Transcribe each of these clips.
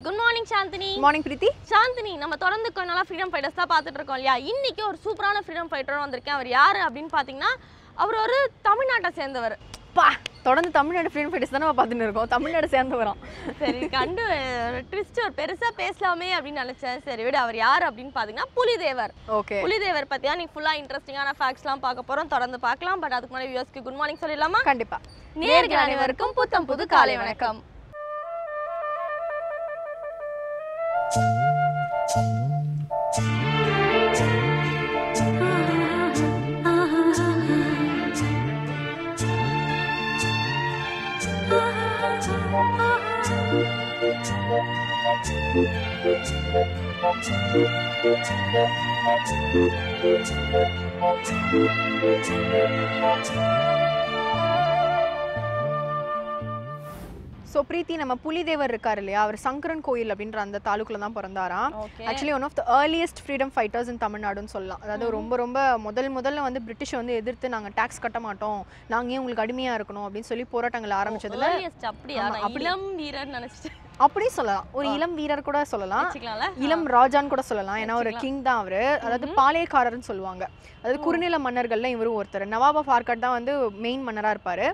Good morning Chandini. Morning Preethi. Chandini, நம்ம தொடர்ந்து கொஞ்ச நாளா ஃப்ரீடம் ஃபைட்டர்ஸ் தான் பார்த்துட்டு இருக்கோம் இல்லையா? இன்னைக்கு ஒரு சூப்பரான ஃப்ரீடம் ஃபைட்டரும் வந்திருக்கேன். அவர் யாரு அப்படின்னு பார்த்தீங்கன்னா, அவர் ஒரு தமிழ்நாட்டை சேர்ந்தவர். தொடர்ந்து தமிழ்நாடு ஃப்ரீடம் ஃபைட்டர்ஸ் தானே பார்த்துட்டு இருக்கோம். தமிழ்நாடு சேர்ந்தவரான். சரி, கண்டு ட்விஸ்ட் ஒரு பெருசா பேசலாமே அப்படின்னு நினைச்சேன். சரி விட, அவர் யார் அப்படின்னு பார்த்தீங்கன்னா புலிதேவர். ஓகே, புலிதேவர் பத்தியா நீ ஃபுல்லா இன்ட்ரெஸ்டிங்கான ஃபேக்ட்ஸ்லாம் பார்க்க போறோம். தொடர்ந்து பார்க்கலாம். பட் அதுக்கு முன்னாடி வியூவர்ஸ்க்கு குட் மார்னிங் சொல்லிடலாமா? கண்டிப்பா. நேயர்கள் அனைவருக்கும் புத்தம் புது காலை வணக்கம். ஸோ பிரீத்தி, நம்ம புலிதேவர் இருக்காரு இல்லையா, அவர் சங்கரன் கோயில் அப்படின்ற அந்த தாலுக்குல தான் பிறந்தாராம். Actually one of the earliest freedom fighters in தமிழ்நாடுன்னு சொல்லலாம். அதாவது ரொம்ப முதல்ல வந்து பிரிட்டிஷ் வந்து எதிர்த்து நாங்கள் டாக்ஸ் கட்ட மாட்டோம், நாங்கள் ஏன் உங்களுக்கு அடிமையா இருக்கணும் அப்படின்னு சொல்லி போராட்டங்கள் ஆரம்பிச்சதுல இளம் வீரர் நினைச்சிட்டு அப்படி சொல்லலாம். ஒரு இளம் வீரர் கூட சொல்லலாம், இளம் ராஜான்னு கூட சொல்லலாம். ஏன்னா ஒரு கிங் தான் அவரு. அதாவது பாளையக்காரர்னு சொல்லுவாங்க. அதாவது குறுநில மன்னர்கள்ல இவரும் ஒருத்தர். நவாப் ஆஃப் ஆர்காட் தான் வந்து மெயின் மன்னரா இருப்பாரு.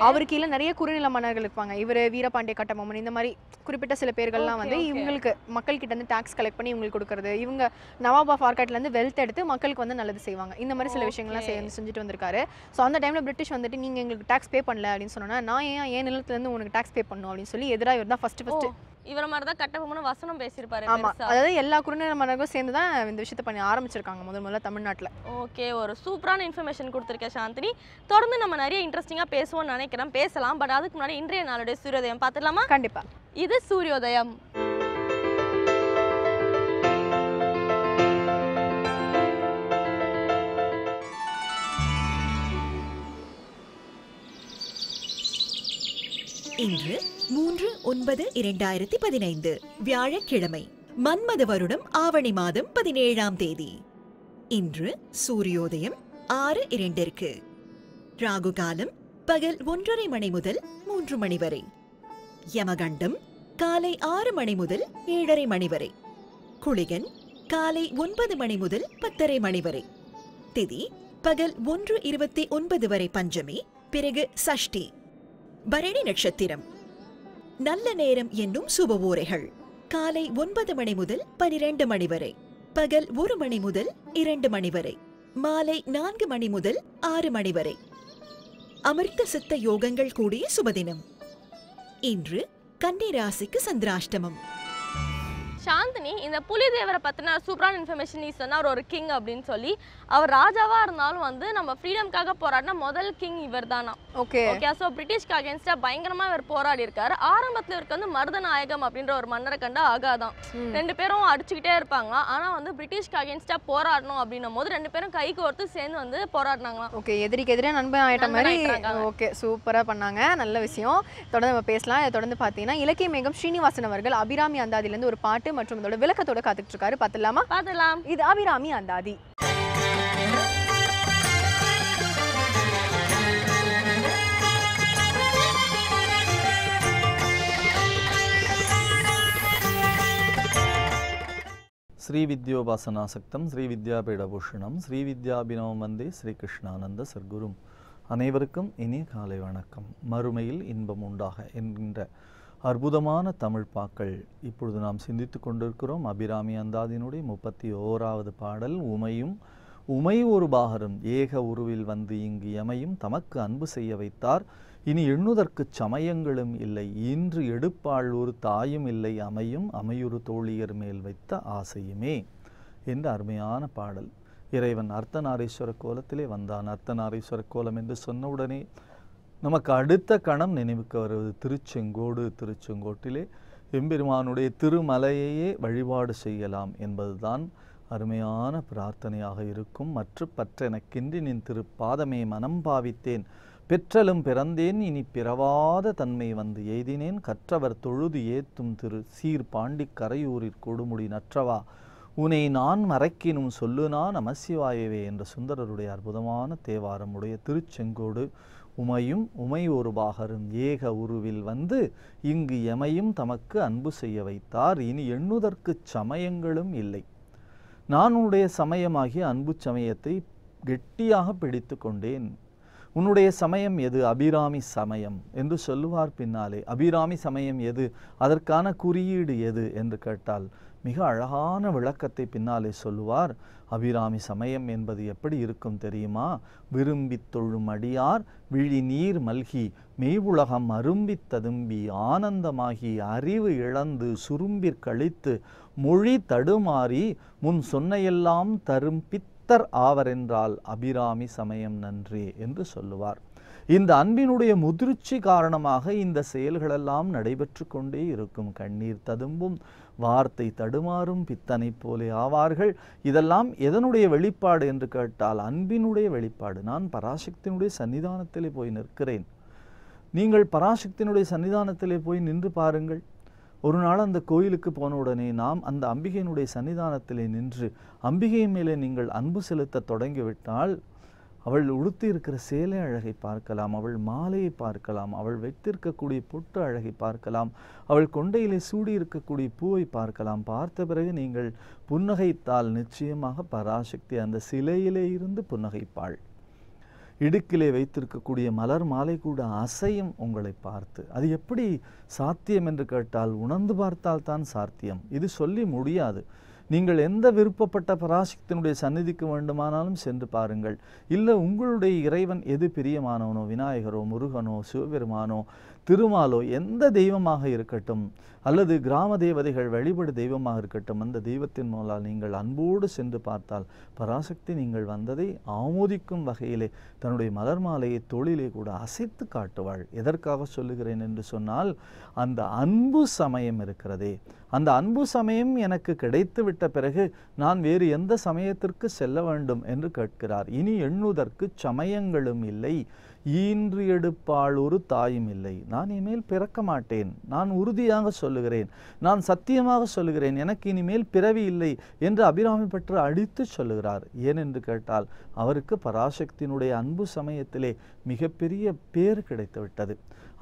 அவருக்கு கீழே நிறைய குறுநில மன்னர்கள் இருப்பாங்க. இவரு வீரபாண்டிய கட்டபொம்மன், இந்த மாதிரி குறிப்பிட்ட சில பேர்கள்லாம் வந்து இவங்களுக்கு மக்கள் கிட்ட இருந்து டாக்ஸ் கலெக்ட் பண்ணி இவங்களுக்கு கொடுக்கறது, இவங்க நவாப் ஆஃப் ஆர்காட்ல இருந்து வெல்த் எடுத்து மக்களுக்கு வந்து நல்லது செய்வாங்க. இந்த மாதிரி சில விஷயங்கள்லாம் செஞ்சுட்டு வந்திருக்காரு. ஸோ அந்த டைம்ல பிரிட்டிஷ் வந்துட்டு நீங்க எங்களுக்கு டாக்ஸ் பே பண்ணல அப்படின்னு சொன்னா, நான் ஏன் நிலத்துல இருந்து உனக்கு டாக்ஸ் பே பண்ணணும் அப்படின்னு சொல்லி எதிராக இவர் தான் ஃபர்ஸ்ட் இவர மாதிரி தான் கட்டபொம்மன் வசனம் பேசியிருப்பாரு. ஆமா, அதாவது எல்லா குறுநில மன்னர்களும் சேர்ந்து தான் இந்த விஷயத்தை பண்ணி ஆரம்பிச்சிருக்காங்க முதல்ல தமிழ்நாட்டில். ஓகே, ஒரு சூப்பரான இன்ஃபர்மேஷன் கொடுத்துருக்கேன் சாந்தினி. தொடர்ந்து நம்ம நிறைய இன்ட்ரெஸ்டிங்காக பேசுவோம்னு நினைக்கிறேன், பேசலாம். பட் அதுக்கு முன்னாடி இன்றைய நாளுடைய சூரியோதயம் பார்த்துடலாமா? கண்டிப்பா. இது சூரியோதயம். இன்று 3/9/2015 வியாழக்கிழமை, மன்மத வருடம் ஆவணி மாதம் 17ஆம் தேதி. இன்று சூரியோதயம் 6:02. ராகு காலம் பகல் 1:30 மணி முதல் 3 மணி வரை. யமகண்டம் காலை 6 மணி முதல் 7:30 மணி வரை. குளிகன் காலை 9 மணி முதல் 10:30 மணி வரை. திதி பகல் 1:29 வரை பஞ்சமி, பிறகு சஷ்டி. பரணி நட்சத்திரம். நல்ல நேரம் என்னும் சுபவோரைகள் காலை 9 மணி முதல் 12 மணி வரை, பகல் 1 மணி முதல் 2 மணி வரை, மாலை 4 மணி முதல் 6 மணி வரை. அமிர்த சித்த யோகங்கள் கூடிய சுபதினம். இன்று கன்னி ராசிக்கு சந்திராஷ்டமம். சாந்தினி, இந்த புலிதேவரை பத்தின சூப்பரான இன்ஃபர்மேஷன் நீ சொன்னா, அவர் ஒரு கிங் அப்படின்னு சொல்லி. அவர் ராஜாவா இருந்தாலும் வந்து நம்ம ஃப்ரீடம்காக போராடின முதல் கிங் இவர் தானா? ஓகே. ஸோ பிரிட்டிஷ்க்கு அகேன்ஸ்டா பயங்கரமா இவர் போராடி இருக்காரு. ஆரம்பத்துல இவருக்கு வந்து மருதநாயகம் அப்படின்ற ஒரு மன்னரை கண்டா ஆகாதான். ரெண்டு பேரும் அடிச்சுக்கிட்டே இருப்பாங்க. ஆனா வந்து பிரிட்டிஷ்க்கு அகேன்ஸ்டா போராடணும் அப்படின்னும் போது ரெண்டு பேரும் கை கோர்த்து சேர்ந்து வந்து போராடினாங்களாம். ஓகே, எதிரிக்கு எதிரே நண்பன் ஆயிட்ட மாதிரி. ஓகே, சூப்பரா பண்ணாங்க, நல்ல விஷயம். தொடர்ந்து நம்ம பேசலாம். தொடர்ந்து பார்த்தீங்கன்னா இலக்கிய மேகம் ஸ்ரீனிவாசன் அவர்கள் அபிராமி அந்தாதியில இருந்து ஒரு பாட்டு மற்றும் அதோட விளக்கத்தோட காத்துட்டு இருக்காரு. பார்த்துலாமா? பார்த்துலாம். இது அபிராமி அந்தாதி. ஸ்ரீ வித்யோபாசனாசக்தம் ஸ்ரீ வித்யாபீடபூஷணம் ஸ்ரீ வித்யாபினவம் வந்தே ஸ்ரீ கிருஷ்ணானந்த சர்க்குரும். அனைவருக்கும் இனிய காலை வணக்கம். மறுமையில் இன்பம் உண்டாக என்கின்ற அற்புதமான தமிழ் பாக்கள் இப்பொழுது நாம் சிந்தித்து கொண்டிருக்கிறோம். அபிராமி அந்தாதியினுடைய 31வது பாடல். உமை ஒரு பாகரும் ஏக உருவில் வந்து இங்கு எமையும் தமக்கு அன்பு செய்ய வைத்தார், இனி எண்ணுதற்கு சமயங்களும் இல்லை, இன்று எடுப்பாள் ஒரு தாயும் இல்லை, அமையுறு தோழியர் மேல் வைத்த ஆசையுமே என்ற அருமையான பாடல். இறைவன் அர்த்தநாரீஸ்வர கோலத்திலே வந்தான். அர்த்தநாரீஸ்வர கோலம் என்று சொன்னவுடனே நமக்கு அடுத்த கணம் நினைவுக்கு வருவது திருச்செங்கோடு. திருச்செங்கோட்டிலே எம்பெருமானுடைய திருமலையையே வழிபாடு செய்யலாம் என்பதுதான் அருமையான பிரார்த்தனையாக இருக்கும். பற்றெனக்கின்றி நின் திருப்பாதமே மனம் பாவித்தேன், பெற்றலும் பிறந்தேன் இனி பிறவாத தன்மை வந்து எய்தினேன், கற்றவர் தொழுது ஏத்தும் திரு சீர் பாண்டி கரையூரிற் கொடுமுடி நற்றவா, உனை நான் மறைக்கினும் சொல்லுனா நமசிவாயவே என்ற சுந்தரருடைய அற்புதமான தேவாரமுடைய திருச்செங்கோடு உமையும் உமை ஒரு பாகரும் ஏக உருவில் வந்து இங்கு எமையும் தமக்கு அன்பு செய்ய வைத்தார். இனி எண்ணுதற்குச் சமயங்களும் இல்லை. நான் உன்னுடைய சமயமாகிய அன்பு சமயத்தை கெட்டியாக பிடித்து கொண்டேன். உன்னுடைய சமயம் எது? அபிராமி சமயம் என்று சொல்லுவார் பின்னாலே. அபிராமி சமயம் எது? அதற்கான குறியீடு எது என்று கேட்டால் மிக அழகான விளக்கத்தை பின்னாலே சொல்லுவார். அபிராமி சமயம் என்பது எப்படி இருக்கும் தெரியுமா? விரும்பித் தொழும் அடியார் விழி நீர் மல்கி மெய்வுலகம் அரும்பித் ததும்பி ஆனந்தமாகி அறிவு இழந்து சுரும்பிற் கழித்து மொழி தடுமாறி முன் சொன்னையெல்லாம் தரும் பித்தர் ஆவரென்றால் அபிராமி சமயம் நன்றே என்று சொல்லுவார். இந்த அன்பினுடைய முதிர்ச்சி காரணமாக இந்த செயல்களெல்லாம் நடைபெற்று கொண்டே இருக்கும். கண்ணீர் ததும்பும் வார்த்தை தடுமாறும் பித்தனை போலே ஆவார்கள். இதெல்லாம் எதனுடைய வெளிப்பாடு என்று கேட்டால் அன்பினுடைய வெளிப்பாடு. நான் பராசக்தியினுடைய சன்னிதானத்திலே போய் நிற்கிறேன். நீங்கள் பராசக்தியினுடைய சன்னிதானத்திலே போய் நின்று பாருங்கள். ஒரு நாள் அந்த கோயிலுக்கு போன உடனே நாம் அந்த அம்பிகையினுடைய சன்னிதானத்திலே நின்று அம்பிகை மேலே நீங்கள் அன்பு செலுத்த தொடங்கிவிட்டால் அவள் உடுத்தி இருக்கிற சேலை அழகை பார்க்கலாம், அவள் மாலையை பார்க்கலாம், அவள் வைத்திருக்கக்கூடிய பொட்டு அழகை பார்க்கலாம், அவள் கொண்டையிலே சூடி இருக்கக்கூடிய பூவை பார்க்கலாம். பார்த்த பிறகு நீங்கள் புன்னகைத்தால் நிச்சயமாக பராசக்தி அந்த சிலையிலே இருந்து புன்னகைப்பாள். இடுக்கிலே வைத்திருக்கக்கூடிய மலர் மாலை கூட அசையும் உங்களை பார்த்து. அது எப்படி சாத்தியம் என்று கேட்டால் உணர்ந்து பார்த்தால் தான் சாத்தியம். இது சொல்லி முடியாது. நீங்கள் எந்த விருப்பப்பட்ட பராசக்தியினுடைய சந்நிதிக்கு வேண்டுமானாலும் சென்று பாருங்கள். இல்லை உங்களுடைய இறைவன் எது பிரியமானவனோ, விநாயகரோ முருகனோ சிவபெருமானோ திருமாலோ எந்த தெய்வமாக இருக்கட்டும், அல்லது கிராம தேவதைகள் வழிபடு தெய்வமாக இருக்கட்டும், அந்த தெய்வத்தின் மூலம் நீங்கள் அன்போடு சென்று பார்த்தால் பராசக்தி நீங்கள் வந்ததை ஆமோதிக்கும் வகையிலே தன்னுடைய மலர் மாலையை தோளிலே கூட அசைத்து காட்டுவாள். எதற்காக சொல்லுகிறேன் என்று சொன்னால் அந்த அன்பு சமயம் இருக்கிறதே, அந்த அன்பு சமயம் எனக்கு கிடைத்து விட்ட பிறகு நான் வேறு எந்த சமயத்திற்கு செல்ல வேண்டும் என்று கேட்கிறார். இனி எண்ணுதற்கு சமயங்களும் இல்லை, ஈன்று எடுப்பாள் ஒரு தாயும் இல்லை. நான் இனிமேல் பிறக்க மாட்டேன். நான் உறுதியாக சொல்லுகிறேன், நான் சத்தியமாக சொல்லுகிறேன், எனக்கு இனிமேல் பிறவி இல்லை என்று அபிராமி பற்று அடித்து சொல்லுகிறார். ஏனென்று கேட்டால் அவருக்கு பராசக்தியினுடைய அன்பு சமயத்திலே மிகப்பெரிய பேர் கிடைத்து விட்டது.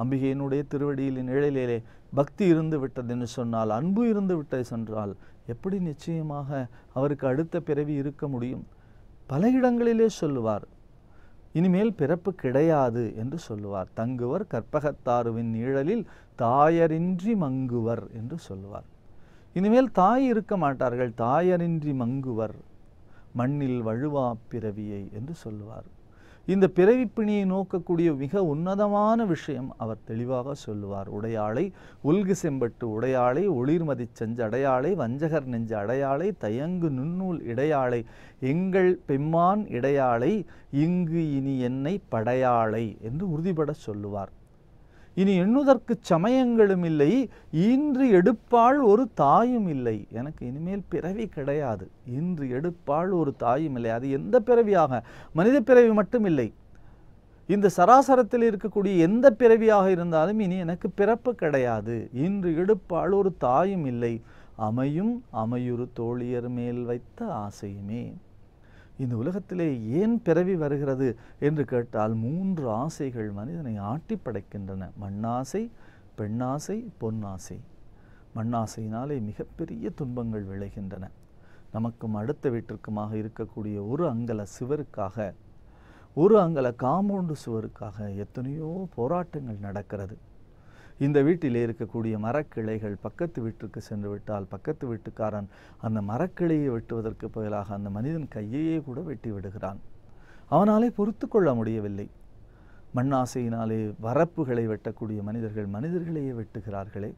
அம்பிகையினுடைய திருவடியில் நிழலிலே பக்தி இருந்து விட்டது என்று சொன்னால், அன்பு இருந்து விட்டது சென்றால் எப்படி நிச்சயமாக அவருக்கு அடுத்த பிறவி இருக்க முடியும்? பல இடங்களிலே சொல்லுவார், இனிமேல் பிறப்பு கிடையாது என்று சொல்லுவார். தங்குவர் கற்பகத்தாருவின் நிழலில் தாயரின்றி மங்குவர் என்று சொல்லுவார். இனிமேல் தாய் இருக்க மாட்டார்கள், தாயரின்றி மங்குவர் மண்ணில் வழுவா பிறவியை என்று சொல்லுவார். இந்த பிறவி பிணியை நோக்கக்கூடிய மிக உன்னதமான விஷயம் அவர் தெளிவாக சொல்லுவார். உடையாளை உல்கு செம்பட்டு உடையாளை ஒளிர்மதி செஞ்ச அடையாளை வஞ்சகர் நெஞ்ச அடையாளை தயங்கு நுண்ணூல் இடையாளை எங்கள் பெம்மான் இடையாளை இங்கு இனி என்னை படையாளை என்று உறுதிபட சொல்லுவார். இனி எண்ணுதற்கு சமயங்களும் இல்லை, இன்று எடுப்பாள் ஒரு தாயும் இல்லை. எனக்கு இனிமேல் பிறவி கிடையாது. இன்று எடுப்பாள் ஒரு தாயும் இல்லை. அது எந்த பிறவியாக? மனித பிறவி மட்டும் இல்லை, இந்த சராசரத்தில் இருக்கக்கூடிய எந்த பிறவியாக இருந்தாலும் இனி எனக்கு பிறப்பு கிடையாது. இன்று எடுப்பாள் ஒரு தாயும் இல்லை, அமையும் அமையுறு தோழியர் மேல் வைத்த ஆசையுமே. இந்த உலகத்திலே ஏன் பிறவி வருகிறது என்று கேட்டால் 3 ஆசைகள் மனிதனை ஆட்டி படைக்கின்றன. மண்ணாசை, பெண்ணாசை, பொன்னாசை. மண்ணாசையினாலே மிகப்பெரிய துன்பங்கள் விளைகின்றன. நமக்கும் அடுத்த வீட்டிற்குமாக இருக்கக்கூடிய ஒரு அங்கல சுவருக்காக, ஒரு அங்கல காம்பவுண்டு சுவருக்காக எத்தனையோ போராட்டங்கள் நடக்கிறது. இந்த வீட்டிலே இருக்கக்கூடிய மரக்கிளைகள் பக்கத்து வீட்டுக்கு சென்று விட்டால் பக்கத்து வீட்டுக்காரன் அந்த மரக்கிளையை வெட்டுவதற்கு பதிலாக அந்த மனிதன் கையையே கூட வெட்டி விடுகிறான். அவனாலே பொறுத்து கொள்ள முடியவில்லை. மண்ணாசையினாலே வரப்புகளை வெட்டக்கூடிய மனிதர்கள் மனிதர்களையே வெட்டுகிறார்களே.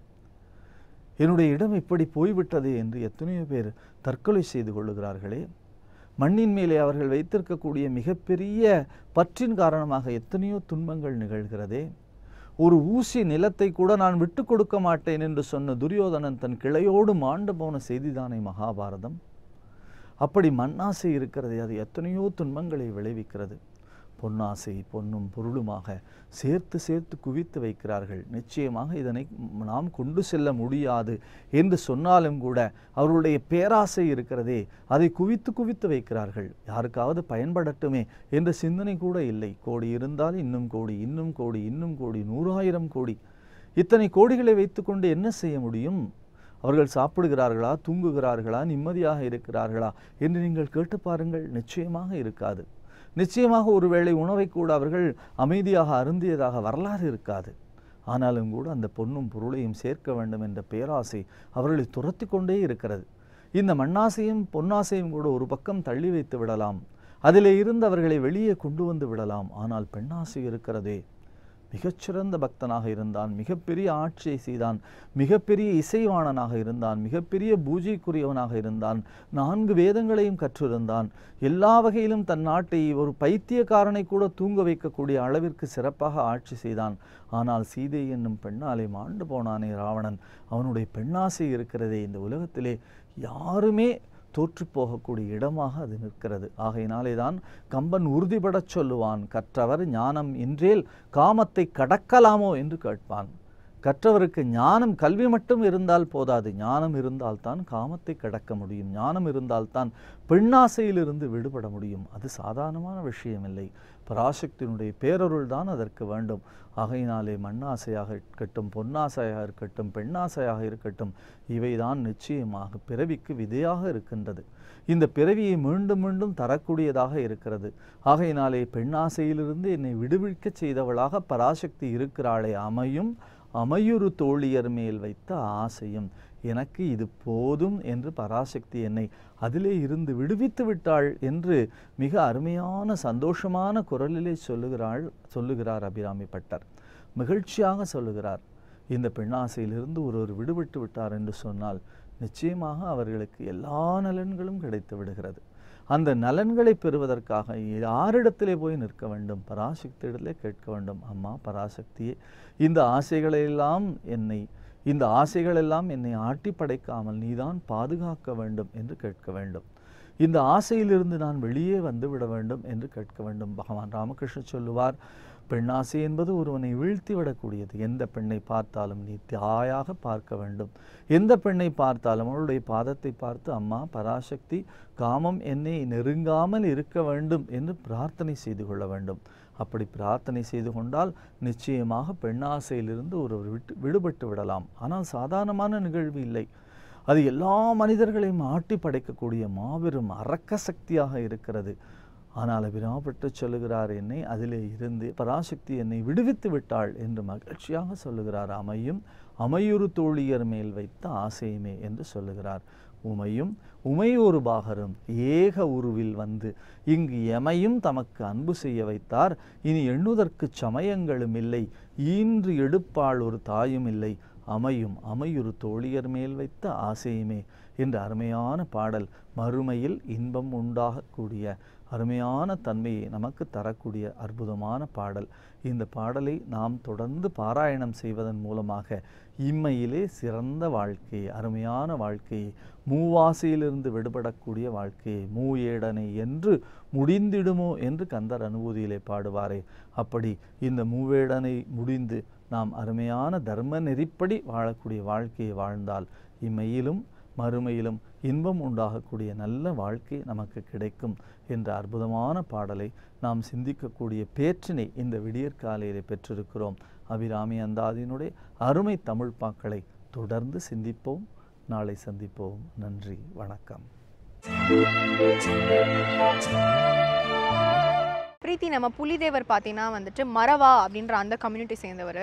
என்னுடைய இடம் இப்படி போய்விட்டதே என்று எத்தனையோ பேர் தற்கொலை செய்து கொள்ளுகிறார்களே. மண்ணின் மேலே அவர்கள் வைத்திருக்கக்கூடிய மிகப்பெரிய பற்றின் காரணமாக எத்தனையோ துன்பங்கள் நிகழ்கிறதே. ஒரு ஊசி நிலத்தை கூட நான் விட்டு கொடுக்க மாட்டேன் என்று சொன்ன துரியோதனன் தன் கிளையோடு மாண்டு போன செய்திதானே மகாபாரதம். அப்படி மண்ணாசை இருக்கிறது, அது எத்தனையோ துன்பங்களை விளைவிக்கிறது. பொன்னாசை பொன்னும் பொருளுமாக சேர்த்து சேர்த்து குவித்து வைக்கிறார்கள். நிச்சயமாக இதனை நாம் கொண்டு செல்ல முடியாது என்று சொன்னாலும் கூட அவர்களுடைய பேராசை இருக்கிறதே, அதை குவித்து குவித்து வைக்கிறார்கள். யாருக்காவது பயன்படட்டுமே என்ற சிந்தனை கூட இல்லை. கோடி இருந்தால் இன்னும் கோடி, இன்னும் கோடி, இன்னும் கோடி, 100,000 கோடி. இத்தனை கோடிகளை வைத்துக்கொண்டு என்ன செய்ய முடியும்? அவர்கள் சாப்பிடுகிறார்களா, தூங்குகிறார்களா, நிம்மதியாக இருக்கிறார்களா என்று நீங்கள் கேட்டு பாருங்கள். நிச்சயமாக இருக்காது. நிச்சயமாக ஒருவேளை உணவை கூட அவர்கள் அமைதியாக அருந்தியதாக வரலாறு இருக்காது. ஆனாலும் கூட அந்த பொன்னும் பொருளையும் சேர்க்க வேண்டும் என்ற பேராசை அவர்களை துரத்தி கொண்டே இருக்கிறது. இந்த மண்ணாசையும் பொன்னாசையும் கூட ஒரு பக்கம் தள்ளி வைத்து விடலாம், அதிலே இருந்து அவர்களை வெளியே கொண்டு வந்து விடலாம். ஆனால் பெண்ணாசை இருக்கிறதே, மிகச்சிறந்த பக்தனாக இருந்தான், மிகப்பெரிய ஆட்சியை செய்தான், மிகப்பெரிய இசைவாணனாக இருந்தான், மிகப்பெரிய பூஜைக்குரியவனாக இருந்தான், 4 வேதங்களையும் கற்றிருந்தான், எல்லா வகையிலும் தன் நாட்டை ஒரு பைத்தியக்காரனை கூட தூங்க வைக்கக்கூடிய அளவிற்கு சிறப்பாக ஆட்சி செய்தான். ஆனால் சீதை என்னும் பெண்ணாலே மாண்டு போனானே ராவணன். அவனுடைய பெண்ணாசை இருக்கிறதே, இந்த உலகத்திலே யாருமே தோற்று போகக்கூடிய இடமாக அது நிற்கிறது. ஆகையினாலே தான் கம்பன் உறுதிபடச் சொல்லுவான், கற்றவர் ஞானம் இன்றேல் காமத்தை கடக்கலாமோ என்று கேட்பான். கற்றவருக்கு ஞானம், கல்வி மட்டும் இருந்தால் போதாது, ஞானம் இருந்தால்தான் காமத்தை கடக்க முடியும், ஞானம் இருந்தால்தான் பெண்ணாசையிலிருந்து விடுபட முடியும். அது சாதாரணமான விஷயமில்லை. பராசக்தியினுடைய பேரருள் தான் அதற்கு வேண்டும். ஆகையினாலே மண்ணாசையாக இருக்கட்டும், பொன்னாசையாக இருக்கட்டும், பெண்ணாசையாக இருக்கட்டும், இவைதான் நிச்சயமாக பிறவிக்கு விதையாக இருக்கின்றது. இந்த பிறவியை மீண்டும் மீண்டும் தரக்கூடியதாக இருக்கிறது. ஆகையினாலே பெண்ணாசையிலிருந்து என்னை விடுவிக்க செய்தவளாக பராசக்தி இருக்கிறாளே, அமையுறு தோழியர் மேல் வைத்த ஆசையும் எனக்கு இது போதும் என்று பராசக்தி என்னை அதிலே இருந்து விடுவித்து விட்டாள் என்று மிக அருமையான சந்தோஷமான குரலிலே சொல்லுகிறார் அபிராமி பட்டர். மகிழ்ச்சியாக சொல்லுகிறார். இந்த பெண்ணாசையிலிருந்து ஒருவர் விடுபட்டு விட்டார் என்று சொன்னால் நிச்சயமாக அவர்களுக்கு எல்லா நலன்களும் கிடைத்து விடுகிறது. அந்த நலன்களை பெறுவதற்காக யாரிடத்திலே போய் நிற்க வேண்டும்? பராசக்தியிடத்திலே கேட்க வேண்டும். அம்மா பராசக்தியே, இந்த ஆசைகளெல்லாம் என்னை ஆட்டி படைக்காமல் நீதான் பாதுகாக்க வேண்டும் என்று கேட்க வேண்டும். இந்த ஆசையிலிருந்து நான் வெளியே வந்துவிட வேண்டும் என்று கேட்க வேண்டும். பகவான் ராமகிருஷ்ணர் சொல்லுவார், பெண்ணாசை என்பது ஒருவனை வீழ்த்தி விடக்கூடியது. எந்த பெண்ணை பார்த்தாலும் நீ தாயாக பார்க்க வேண்டும். எந்த பெண்ணை பார்த்தாலும் அவளுடைய பாதத்தை பார்த்து அம்மா பராசக்தி, காமம் என்னை நெருங்காமல் இருக்க வேண்டும் என்று பிரார்த்தனை செய்து கொள்ள வேண்டும். அப்படி பிரார்த்தனை செய்து கொண்டால் நிச்சயமாக பெண்ணாசையிலிருந்து ஒருவர் விடுபட்டு விடலாம். ஆனால் சாதாரணமான நிகழ்வு இல்லை. அது எல்லா மனிதர்களையும் ஆட்டி படைக்கக்கூடிய மாபெரும் அரக்க சக்தியாக இருக்கிறது. ஆனால் வினாப்பட்டு சொல்லுகிறார், என்னை அதிலே இருந்து பராசக்தி என்னை விடுவித்து விட்டாள் என்று மகிழ்ச்சியாக சொல்லுகிறார். அமையுறு தோழியர் மேல் வைத்த ஆசையுமே என்று சொல்லுகிறார். உமையொரு பாகரும் ஏக உருவில் வந்து இங்கு எமையும் தமக்கு அன்பு செய்ய வைத்தார். இனி எண்ணுதற்கு சமயங்களும் இல்லை, ஈன்று எடுப்பாள் ஒரு தாயும் இல்லை, அமையுறு தோழியர் மேல் வைத்த ஆசையுமே என்ற அருமையான பாடல் மறுமையில் இன்பம் உண்டாகக்கூடிய அருமையான தன்மையை நமக்கு தரக்கூடிய அற்புதமான பாடல். இந்த பாடலை நாம் தொடர்ந்து பாராயணம் செய்வதன் மூலமாக இம்மையிலே சிறந்த வாழ்க்கையை, அருமையான வாழ்க்கையை, மூவாசையிலிருந்து விடுபடக்கூடிய வாழ்க்கையை, மூஏடனை என்று முடிந்திடுமோ என்று கந்தர் அனுபூதியிலே பாடுவாரே, அப்படி இந்த மூவேடனை முடிந்து நாம் அருமையான தர்ம நெறிப்படி வாழக்கூடிய வாழ்க்கையை வாழ்ந்தால் இம்மையிலும் மறுமையிலும் இன்பம் உண்டாகக்கூடிய நல்ல வாழ்க்கை நமக்கு கிடைக்கும் என்ற அற்புதமான பாடலை நாம் சிந்திக்கக்கூடிய பேற்றினை இந்த விடியற்காலையிலே பெற்றிருக்கிறோம். அபிராமி அந்தாதியினுடைய அருமை தமிழ் பாக்களை தொடர்ந்து சிந்திப்போம். நாளை சந்திப்போம். நன்றி, வணக்கம். பிரீத்தி, நம்ம புலிதேவர் பார்த்தீங்கன்னா வந்துட்டு மரவா அப்படின்ற அந்த கம்யூனிட்டி சேர்ந்தவர்.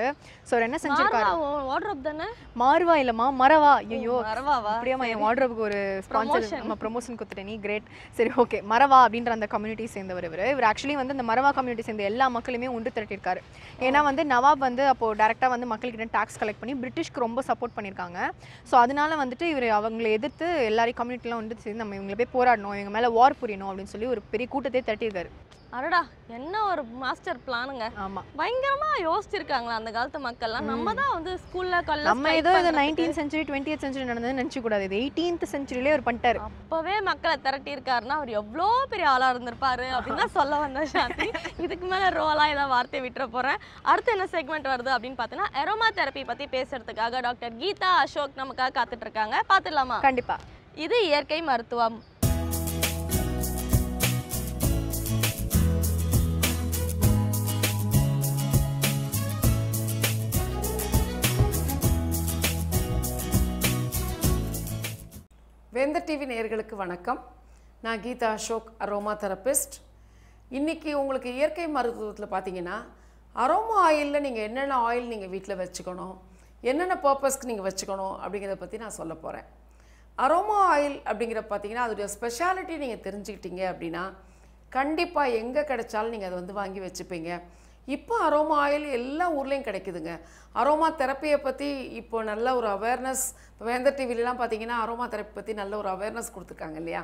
ஸோ என்ன செஞ்சிருக்காரு? வார்ட்ரோப் தானே? மார்வா இல்லம்மா, மரவா. ஐயோ அப்படியேம்மா, என் வார்ட்ரோப்புக்கு ஒரு ஸ்பான்சர் நம்ம ப்ரொமோஷன் கொடுத்துட்டேன். நீ கிரேட். சரி, ஓகே. மரவா அப்படின்ற அந்த கம்யூனிட்டி சேர்ந்தவர் இவர் ஆக்சுவலி வந்து இந்த மரவா கம்யூனிட்டி சேர்ந்த எல்லா மக்களுமே ஒன்று திரட்டியிருக்காரு. ஏன்னா வந்து நவாப் வந்து அப்போது டேரெக்டாக வந்து மக்கள்கிட்ட டாக்ஸ் கலெக்ட் பண்ணி பிரிட்டிஷ்க்கு ரொம்ப சப்போர்ட் பண்ணியிருக்காங்க. ஸோ அதனால வந்துட்டு இவர் அவங்களை எதிர்த்து எல்லாரையும் கம்யூனிட்டிலாம் வந்து சேர்ந்து நம்ம இவங்களை போய் போராடணும், இவங்க மேலே வார் புரியணும் அப்படின்னு சொல்லி ஒரு பெரிய கூட்டத்தை திரட்டியிருக்காரு. அடடா என்ன ஒரு மாஸ்டர் பிளானுங்க. ஆமா, பயங்கரமா யோசிச்சிருக்காங்களா அந்த காலத்து மக்கள்லாம். நம்ம தான் வந்து ஸ்கூல்ல நம்ம ஏதோ இது 19th century 20th century நடந்ததுன்னு நினைச்சு கூடாது. இது 18th centuryலே அவர் பண்ணிட்டாரு. அப்பவே மக்களை திரட்டி இருக்காருன்னா அவர் எவ்வளோ பெரிய ஆளா இருந்திருப்பாரு அப்படின்னு தான் சொல்ல வந்தேன் சாந்தி. இதுக்கு மேல ரோலா ஏதாவது வார்த்தை விட்டுற போறேன். அடுத்து என்ன செக்மெண்ட் வருது அப்படின்னு பார்த்தீங்கன்னா அரோமா தெரப்பி பத்தி பேசுறதுக்காக டாக்டர் கீதா அசோக் நமக்காக காத்துட்டு இருக்காங்க. பார்த்துடலாமா? கண்டிப்பா. இது இயற்கை மருத்துவம். வேந்தர் டிவி நேயர்களுக்கு வணக்கம். நான் கீதா அசோக், அரோமா தெரபிஸ்ட். இன்றைக்கி உங்களுக்கு இயற்கை மருத்துவத்தில் பார்த்தீங்கன்னா அரோமா ஆயிலில் நீங்கள் என்னென்ன ஆயில் நீங்கள் வீட்டில் வச்சுக்கணும், என்னென்ன பர்பஸ்க்கு நீங்கள் வச்சுக்கணும் அப்படிங்கிறத பற்றி நான் சொல்ல போகிறேன். அரோமா ஆயில் அப்படிங்கிற பார்த்தீங்கன்னா அதோடைய ஸ்பெஷாலிட்டி நீங்கள் தெரிஞ்சுக்கிட்டீங்க அப்படின்னா கண்டிப்பாக எங்கே கிடைச்சாலும் நீங்கள் அதை வந்து வாங்கி வச்சுப்பீங்க. இப்போ அரோமா ஆயில் எல்லா ஊர்லேயும் கிடைக்குதுங்க. அரோமா தெரப்பியை பற்றி இப்போ நல்ல ஒரு அவேர்னஸ், இப்போ வேந்தர் டிவிலலாம் பார்த்தீங்கன்னா அரோமா தெரப்பி பற்றி நல்ல ஒரு அவேர்னஸ் கொடுத்துருக்காங்க இல்லையா?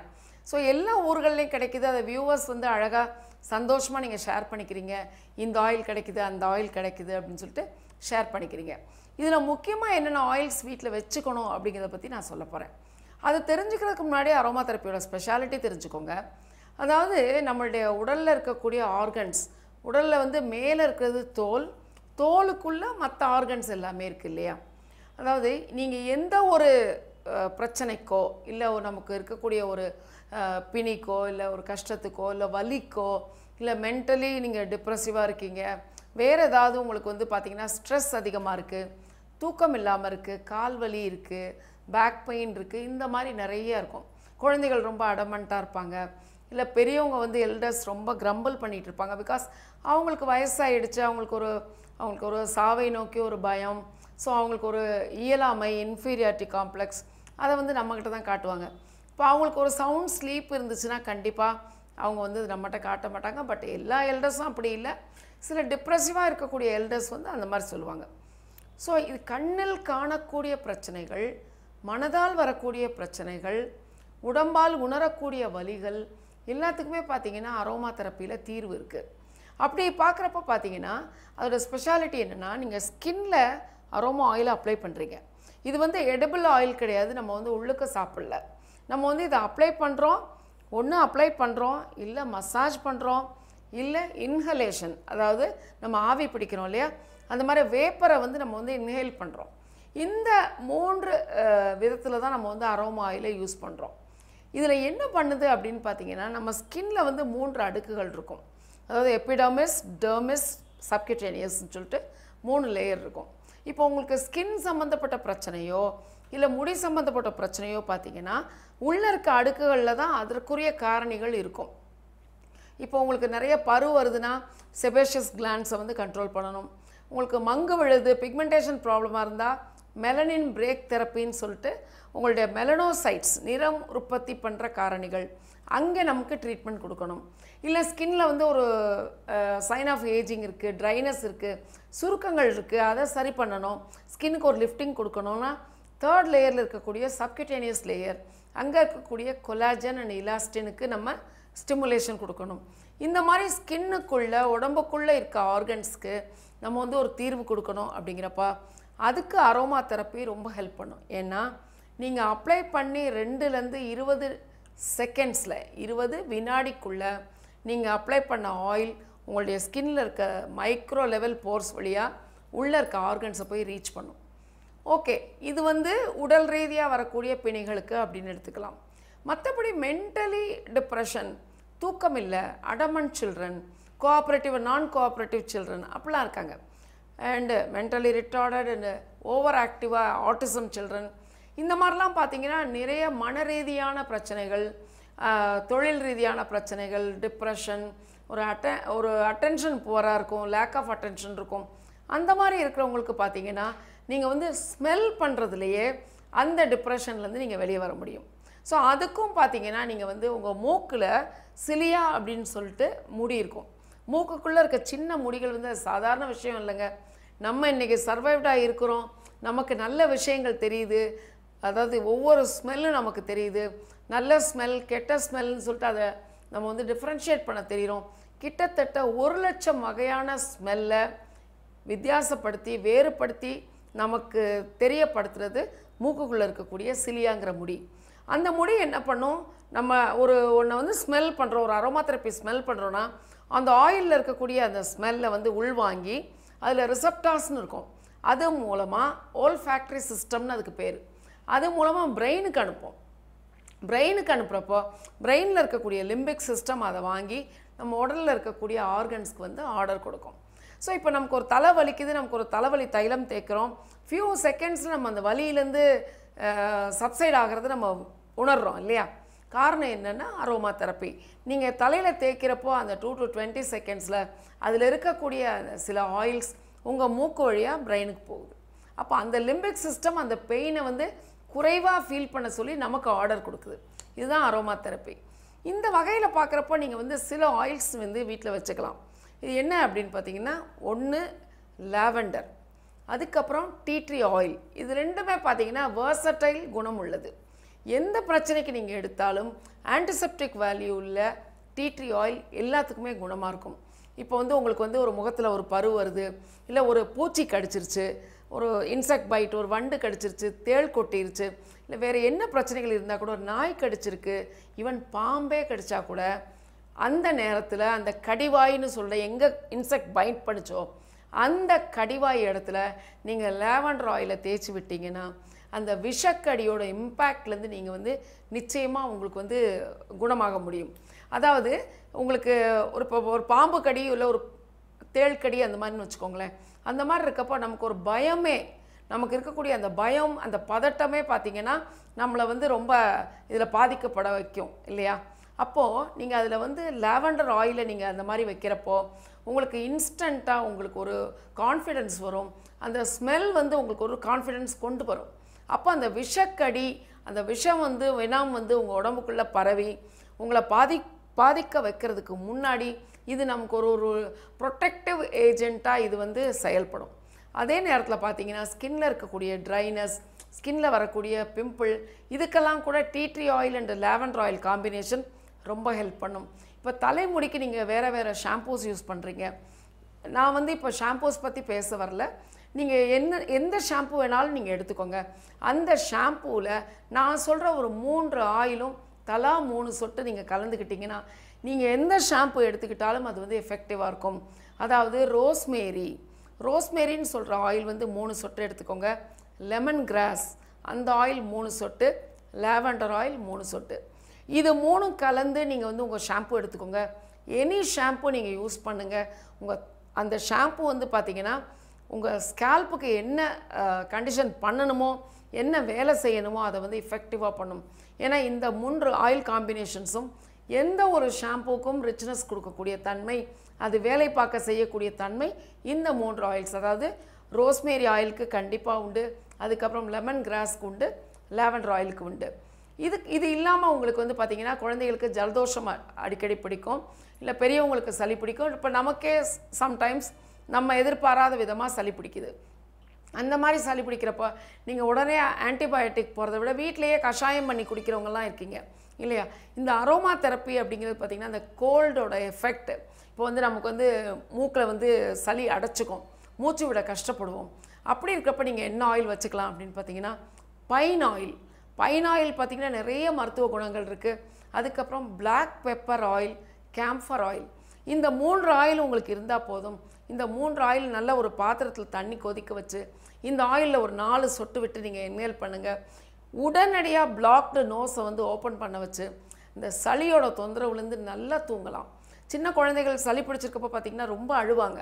ஸோ எல்லா ஊர்கள்லேயும் கிடைக்குது. அதை வியூவர்ஸ் வந்து அழகாக சந்தோஷமாக நீங்கள் ஷேர் பண்ணிக்கிறீங்க. இந்த ஆயில் கிடைக்குது, அந்த ஆயில் கிடைக்குது அப்படின்னு சொல்லிட்டு ஷேர் பண்ணிக்கிறீங்க. இதில் முக்கியமாக என்னென்ன ஆயில்ஸ் வீட்டில் வச்சுக்கணும் அப்படிங்கிறத பற்றி நான் சொல்ல போகிறேன். அதை தெரிஞ்சுக்கிறதுக்கு முன்னாடி அரோமா தெரப்பியோட ஸ்பெஷாலிட்டி தெரிஞ்சுக்கோங்க. அதாவது நம்மளுடைய உடலில் இருக்கக்கூடிய ஆர்கன்ஸ், உடலில் வந்து மேலே இருக்கிறது தோல், தோலுக்குள்ளே மற்ற ஆர்கன்ஸ் எல்லாமே இருக்குது இல்லையா? அதாவது நீங்கள் எந்த ஒரு பிரச்சனைக்கோ இல்லை நமக்கு இருக்கக்கூடிய ஒரு பிணிக்கோ இல்லை ஒரு கஷ்டத்துக்கோ இல்லை வலிக்கோ இல்லை மென்டலி நீங்கள் டிப்ரெசிவாக இருக்கீங்க, வேறு ஏதாவது உங்களுக்கு வந்து பார்த்திங்கன்னா ஸ்ட்ரெஸ் அதிகமாக இருக்குது, தூக்கம் இல்லாமல் இருக்குது, கால் வலி இருக்குது, பேக் பெயின் இருக்குது, இந்த மாதிரி நிறைய இருக்கும். குழந்தைகள் ரொம்ப அடமெண்ட்டாக இருப்பாங்க, இல்லை பெரியவங்க வந்து எல்டர்ஸ் ரொம்ப கிரம்பிள் பண்ணிகிட்டு இருப்பாங்க. பிகாஸ் அவங்களுக்கு வயசாகிடுச்சு, அவங்களுக்கு ஒரு சாவை நோக்கி ஒரு பயம், ஸோ அவங்களுக்கு ஒரு இயலாமை, இன்ஃபீரியாரிட்டி காம்ப்ளெக்ஸ், அதை வந்து நம்மக்கிட்ட தான் காட்டுவாங்க. இப்போ அவங்களுக்கு ஒரு சவுண்ட் ஸ்லீப் இருந்துச்சுன்னா கண்டிப்பாக அவங்க வந்து நம்மகிட்ட காட்ட மாட்டாங்க. பட் எல்லா எல்டர்ஸும் அப்படி இல்லை. சில டிப்ரெசிவாக இருக்கக்கூடிய எல்டர்ஸ் வந்து அந்த மாதிரி சொல்லுவாங்க. ஸோ இது கண்ணில் காணக்கூடிய பிரச்சனைகள், மனதால் வரக்கூடிய பிரச்சனைகள், உடம்பால் உணரக்கூடிய வலிகள் எல்லாத்துக்குமே பார்த்திங்கன்னா அரோமா தெரப்பியில் தீர்வு இருக்குது. அப்படி பார்க்குறப்ப பார்த்தீங்கன்னா அதோட ஸ்பெஷாலிட்டி என்னென்னா, நீங்கள் ஸ்கின்ல அரோமா ஆயிலை அப்ளை பண்ணுறீங்க. இது வந்து எடிபிள் ஆயில் கிடையாது, நம்ம வந்து உள்ளுக்கு சாப்பிடல. நம்ம வந்து இதை அப்ளை பண்ணுறோம், ஒன்று அப்ளை பண்ணுறோம், இல்லை மசாஜ் பண்ணுறோம், இல்லை இன்ஹலேஷன், அதாவது நம்ம ஆவி பிடிக்கிறோம் இல்லையா, அந்த மாதிரி வேப்பரை வந்து நம்ம வந்து இன்ஹேல் பண்ணுறோம். இந்த 3 விதத்தில் தான் நம்ம வந்து அரோமா ஆயிலை யூஸ் பண்ணுறோம். இதில் என்ன பண்ணுது அப்படின்னு பார்த்தீங்கன்னா, நம்ம ஸ்கின்ல வந்து 3 அடுக்குகள் இருக்கும். அதாவது எபிடர்மிஸ், டெர்மிஸ், சப்கியூட்டேனியஸ்ன்னு சொல்லிட்டு 3 லேயர் இருக்கும். இப்போ உங்களுக்கு ஸ்கின் சம்மந்தப்பட்ட பிரச்சனையோ இல்லை முடி சம்மந்தப்பட்ட பிரச்சனையோ பார்த்தீங்கன்னா உள்ளே இருக்க அடுக்குகளில் தான் அதற்குரிய காரணிகள் இருக்கும். இப்போ உங்களுக்கு நிறைய பரு வருதுன்னா செபேஷியஸ் கிளாண்ட்ஸை வந்து கண்ட்ரோல் பண்ணணும். உங்களுக்கு மங்கு விழுது, பிக்மெண்டேஷன் ப்ராப்ளமாக இருந்தால் மெலனின் பிரேக் தெரப்பின்னு சொல்லிட்டு உங்களுடைய மெலனோசைட்ஸ், நிறம் உற்பத்தி பண்ணுற காரணிகள், அங்கே நமக்கு ட்ரீட்மெண்ட் கொடுக்கணும். இல்லை ஸ்கின்ல வந்து ஒரு சைன் ஆஃப் ஏஜிங் இருக்குது, ட்ரைனஸ் இருக்குது, சுருக்கங்கள் இருக்குது, அதை சரி பண்ணணும். ஸ்கின்னுக்கு ஒரு லிஃப்டிங் கொடுக்கணும்னா 3rd லேயரில் இருக்கக்கூடிய சப்கியூட்டேனியஸ் லேயர், அங்கே இருக்கக்கூடிய கொலாஜன் அண்ட் இலாஸ்டினுக்கு நம்ம ஸ்டிமுலேஷன் கொடுக்கணும். இந்த மாதிரி ஸ்கின்னுக்குள்ளே உடம்புக்குள்ளே இருக்க ஆர்கன்ஸ்க்கு நம்ம வந்து ஒரு தீர்வு கொடுக்கணும். அப்படிங்கிறப்ப அதுக்கு அரோமா தெரப்பி ரொம்ப ஹெல்ப் பண்ணும். ஏன்னா நீங்கள் அப்ளை பண்ணி 2லேருந்து 20 செகண்ட்ஸில், 20 வினாடிக்குள்ளே நீங்கள் அப்ளை பண்ண ஆயில் உங்களுடைய ஸ்கின்னில் இருக்க மைக்ரோ லெவல் போர்ஸ் வழியாக உள்ளே இருக்க ஆர்கன்ஸை போய் ரீச் பண்ணும். ஓகே, இது வந்து உடல் ரீதியாக வரக்கூடிய பிணிகளுக்கு அப்படின்னு எடுத்துக்கலாம். மற்றபடி மென்டலி டிப்ரெஷன், தூக்கம் இல்லை, அடமண்ட் சில்ட்ரன், கோஆப்ரேட்டிவ் நான் கோஆப்ரேட்டிவ் சில்ட்ரன் அப்படிலாம் இருக்காங்க, and mentally retarded and over ஆக்டிவாக ஆட்டிசம் சில்ட்ரன், இந்த மாதிரிலாம் பார்த்திங்கன்னா நிறைய மன ரீதியான பிரச்சனைகள், தொழில் ரீதியான பிரச்சனைகள், டிப்ரெஷன், ஒரு அட்டென்ஷன் புவராக இருக்கும், லேக் ஆஃப் அட்டென்ஷன் இருக்கும். அந்த மாதிரி இருக்கிறவங்களுக்கு பார்த்திங்கன்னா நீங்கள் வந்து ஸ்மெல் பண்ணுறதுலையே அந்த டிப்ரெஷன்லேருந்து நீங்கள் வெளியே வர முடியும். ஸோ அதுக்கும் பார்த்திங்கன்னா நீங்கள் வந்து உங்கள் மூக்கில் சிலியா அப்படின்னு சொல்லிட்டு முடி இருக்கும். மூக்குக்குள்ளே இருக்க சின்ன முடிகள் வந்து அது சாதாரண விஷயம் இல்லைங்க. நம்ம இன்றைக்கி சர்வைவ்டாக இருக்கிறோம், நமக்கு நல்ல விஷயங்கள் தெரியுது, அதாவது ஒவ்வொரு ஸ்மெல்லும் நமக்கு தெரியுது, நல்ல ஸ்மெல் கெட்ட ஸ்மெல்னு சொல்லிட்டு அதை நம்ம வந்து டிஃப்ரென்ஷியேட் பண்ண தெரியும். கிட்டத்தட்ட 1,00,000 வகையான ஸ்மெல்லை வித்தியாசப்படுத்தி வேறுபடுத்தி நமக்கு தெரியப்படுத்துறது மூக்குக்குள்ளே இருக்கக்கூடிய சிலியாங்கிற முடி. அந்த முடி என்ன பண்ணும், நம்ம ஒன்றை வந்து ஸ்மெல் பண்ணுறோம், ஒரு அரோமா தெரப்பி ஸ்மெல் பண்ணுறோன்னா அந்த ஆயிலில் இருக்கக்கூடிய அந்த ஸ்மெல்லை வந்து உள்வாங்கி அதில் ரிசப்டார்ஸ்னு இருக்கும், அது மூலமாக ஓல்ஃபேக்டரி சிஸ்டம்னு அதுக்கு பேர், அது மூலமாக பிரெயினுக்கு அனுப்போம். பிரெயினுக்கு அனுப்புகிறப்போ பிரெயினில் இருக்கக்கூடிய லிம்பிக் சிஸ்டம் அதை வாங்கி நம்ம உடலில் இருக்கக்கூடிய ஆர்கன்ஸ்க்கு வந்து ஆர்டர் கொடுக்கும். ஸோ இப்போ நமக்கு ஒரு தலை வலிக்குது, நமக்கு ஒரு தலைவலி தைலம் தேய்க்கிறோம், ஃபியூ செகண்ட்ஸில் நம்ம அந்த வலியிலேருந்து சப்சைட் ஆகிறது நம்ம உணர்கிறோம் இல்லையா. காரணம் என்னென்னா அரோமா தெரப்பி. நீங்கள் தலையில் தேய்க்கிறப்போ அந்த 2 to 20 செகண்ட்ஸில் அதில் இருக்கக்கூடிய சில ஆயில்ஸ் உங்கள் மூக்கு வழியாக பிரெயினுக்கு போகுது. அப்போ அந்த லிம்பிக் சிஸ்டம் அந்த பெயினை வந்து குறைவாக ஃபீல் பண்ண சொல்லி நமக்கு ஆர்டர் கொடுக்குது. இதுதான் அரோமா தெரப்பி. இந்த வகையில் பார்க்குறப்போ நீங்கள் வந்து சில ஆயில்ஸ் வந்து வீட்டில் வச்சுக்கலாம். இது என்ன அப்படின்னு பார்த்தீங்கன்னா, ஒன்று லாவெண்டர், அதுக்கப்புறம் டீ ட்ரீ ஆயில். இது ரெண்டுமே பார்த்தீங்கன்னா வேர்சடைல் குணம் உள்ளது. எந்த பிரச்சனைக்கு நீங்கள் எடுத்தாலும் ஆன்டிசெப்டிக் வேல்யூ உள்ள டீ ட்ரீ ஆயில் எல்லாத்துக்குமே குணமாக இருக்கும். இப்போ வந்து உங்களுக்கு வந்து ஒரு முகத்தில் ஒரு பரு வருது, இல்லை ஒரு பூச்சி கடிச்சிருச்சு, ஒரு இன்செக்ட் பைட், ஒரு வண்டு கடிச்சிருச்சு, தேள் கொட்டிருச்சு, இல்லை வேறு என்ன பிரச்சனைகள் இருந்தால் கூட, ஒரு நாய் கடிச்சிருக்கு, ஈவன் பாம்பே கடிச்சா கூட அந்த நேரத்தில் அந்த கடிவாயின்னு சொல்ல எங்கே இன்செக்ட் பைட் படித்தோ அந்த கடிவாய் இடத்துல நீங்கள் லாவெண்டர் ஆயிலை தேய்ச்சி விட்டீங்கன்னா அந்த விஷக்கடியோட இம்பேக்ட்லேருந்து நீங்கள் வந்து நிச்சயமாக உங்களுக்கு வந்து குணமாக முடியும். அதாவது உங்களுக்கு ஒரு பாம்பு கடி இல்லை ஒரு தேள் கடி அந்த மாதிரின்னு வச்சுக்கோங்களேன். அந்த மாதிரி இருக்கப்போ நமக்கு ஒரு பயமே, நமக்கு இருக்கக்கூடிய அந்த பயம், அந்த பதட்டமே பார்த்திங்கன்னா நம்மளை வந்து ரொம்ப இதில் பாதிக்கப்பட வைக்கும் இல்லையா. அப்போது நீங்கள் அதில் வந்து லாவெண்டர் ஆயிலை நீங்கள் அந்த மாதிரி வைக்கிறப்போ உங்களுக்கு இன்ஸ்டண்ட்டாக உங்களுக்கு ஒரு கான்ஃபிடென்ஸ் வரும். அந்த ஸ்மெல் வந்து உங்களுக்கு ஒரு கான்ஃபிடென்ஸ் கொண்டு வரும். அப்போ அந்த விஷக்கடி, அந்த விஷம் வந்து வெனம் வந்து உங்கள் உடம்புக்குள்ளே பரவி உங்களை பாதிக்க வைக்கிறதுக்கு முன்னாடி இது நமக்கு ஒரு ப்ரொடெக்டிவ் ஏஜெண்ட்டாக இது வந்து செயல்படும். அதே நேரத்தில் பார்த்தீங்கன்னா ஸ்கின்னில் இருக்கக்கூடிய ட்ரைனஸ், ஸ்கின்னில் வரக்கூடிய பிம்பிள், இதுக்கெல்லாம் கூட tea tree oil and lavender oil combination ரொம்ப ஹெல்ப் பண்ணும். இப்போ தலைமுடிக்கு நீங்கள் வேறு ஷாம்பூஸ் யூஸ் பண்ணுறீங்க. நான் வந்து இப்போ ஷாம்பூஸ் பற்றி பேச வரல. நீங்கள் எந்த ஷாம்பு வேணாலும் நீங்கள் எடுத்துக்கோங்க. அந்த ஷாம்பூவில் நான் சொல்கிற ஒரு 3 ஆயிலும் தலா 3 சொட்டு நீங்கள் கலந்துக்கிட்டிங்கன்னா நீங்கள் எந்த ஷாம்பு எடுத்துக்கிட்டாலும் அது வந்து எஃபெக்டிவாக இருக்கும். அதாவது ரோஸ்மேரின்னு சொல்கிற ஆயில் வந்து 3 சொட்டு எடுத்துக்கோங்க. லெமன் கிராஸ் அந்த ஆயில் 3 சொட்டு, லாவெண்டர் ஆயில் 3 சொட்டு. இது 3 கலந்து நீங்கள் வந்து உங்கள் ஷாம்பு எடுத்துக்கோங்க. எனி ஷாம்பு நீங்கள் யூஸ் பண்ணுங்கள். அந்த ஷாம்பு வந்து பார்த்திங்கன்னா உங்கள் ஸ்கேல்ப்புக்கு என்ன கண்டிஷன் பண்ணணுமோ, என்ன வேலை செய்யணுமோ அதை வந்து எஃபெக்டிவாக பண்ணும். ஏன்னா இந்த 3 ஆயில் காம்பினேஷன்ஸும் எந்த ஒரு ஷாம்புக்கும் ரிச்னஸ் கொடுக்கக்கூடிய தன்மை, அது வேலை பார்க்க செய்யக்கூடிய தன்மை இந்த 3 ஆயில்ஸ், அதாவது ரோஸ்மேரி ஆயிலுக்கு கண்டிப்பாக உண்டு, அதுக்கப்புறம் லெமன் கிராஸ்க்கு உண்டு, லாவெண்டர் ஆயிலுக்கு உண்டு. இது இல்லாமல் உங்களுக்கு வந்து பார்த்திங்கன்னா குழந்தைகளுக்கு ஜலதோஷம் அடிக்கடி பிடிக்கும், இல்லை பெரியவங்களுக்கு சளி பிடிக்கும். இப்போ நமக்கே சம்டைம்ஸ் நம்ம எதிர்பாராத விதமாக சளி பிடிக்குது. அந்த மாதிரி சளி பிடிக்கிறப்போ நீங்கள் உடனே ஆன்டிபயோட்டிக் போகிறத விட வீட்டிலையே கஷாயம் பண்ணி குடிக்கிறவங்கலாம் இருக்கீங்க இல்லையா. இந்த அரோமா தெரப்பி அப்படிங்கிறது பார்த்திங்கன்னா அந்த கோல்டோட எஃபெக்ட். இப்போ வந்து நமக்கு வந்து மூக்கில் வந்து சளி அடைச்சிக்கும், மூச்சு விட கஷ்டப்படுவோம். அப்படி இருக்கிறப்ப நீங்கள் என்ன ஆயில் வச்சுக்கலாம் அப்படின்னு பார்த்தீங்கன்னா பைன் ஆயில் பார்த்திங்கன்னா நிறைய மருத்துவ குணங்கள் இருக்குது. அதுக்கப்புறம் black pepper oil, camphor oil, இந்த 3 ஆயில் உங்களுக்கு இருந்தால் போதும். இந்த 3 ஆயில் நல்ல ஒரு பாத்திரத்தில் தண்ணி கொதிக்க வச்சு இந்த ஆயிலில் ஒரு 4 சொட்டு விட்டு நீங்கள் இன்ஹேல் பண்ணுங்கள். உடனடியாக பிளாக்டு நோஸை வந்து ஓப்பன் பண்ண வச்சு இந்த சளியோட தொந்தரவுலேருந்து நல்லா தூங்கலாம். சின்ன குழந்தைகள் சளி பிடிச்சிருக்கப்போ பார்த்திங்கன்னா ரொம்ப அழுவாங்க.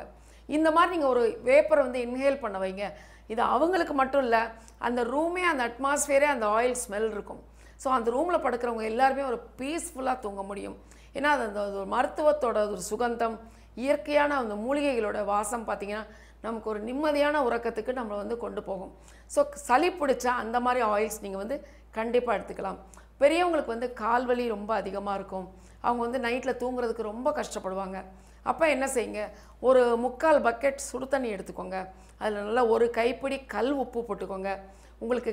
இந்த மாதிரி நீங்கள் ஒரு வேப்பரை வந்து இன்ஹேல் பண்ண வைங்க. இது அவங்களுக்கு மட்டும் இல்லை, அந்த ரூமே, அந்த அட்மாஸ்ஃபியரே அந்த ஆயில் ஸ்மெல் இருக்கும். ஸோ அந்த ரூமில் படுக்கிறவங்க எல்லாருமே ஒரு பீஸ்ஃபுல்லாக தூங்க முடியும். ஏன்னா அது ஒரு மருத்துவத்தோட ஒரு சுகந்தம், இயற்கையான அந்த மூலிகைகளோட வாசம் பார்த்திங்கன்னா நமக்கு ஒரு நிம்மதியான உறக்கத்துக்கு நம்மளை வந்து கொண்டு போகும். ஸோ சளி பிடிச்சா அந்த மாதிரி ஆயில்ஸ் நீங்கள் வந்து கண்டிப்பாக எடுத்துக்கலாம். பெரியவங்களுக்கு வந்து கால்வலி ரொம்ப அதிகமாக இருக்கும், அவங்க வந்து நைட்டில் தூங்குறதுக்கு ரொம்ப கஷ்டப்படுவாங்க. அப்போ என்ன செய்யுங்க, ஒரு 3/4 பக்கெட் சுடு தண்ணி எடுத்துக்கோங்க. அதில் நல்லா ஒரு கைப்பிடி கல் உப்பு போட்டுக்கோங்க. உங்களுக்கு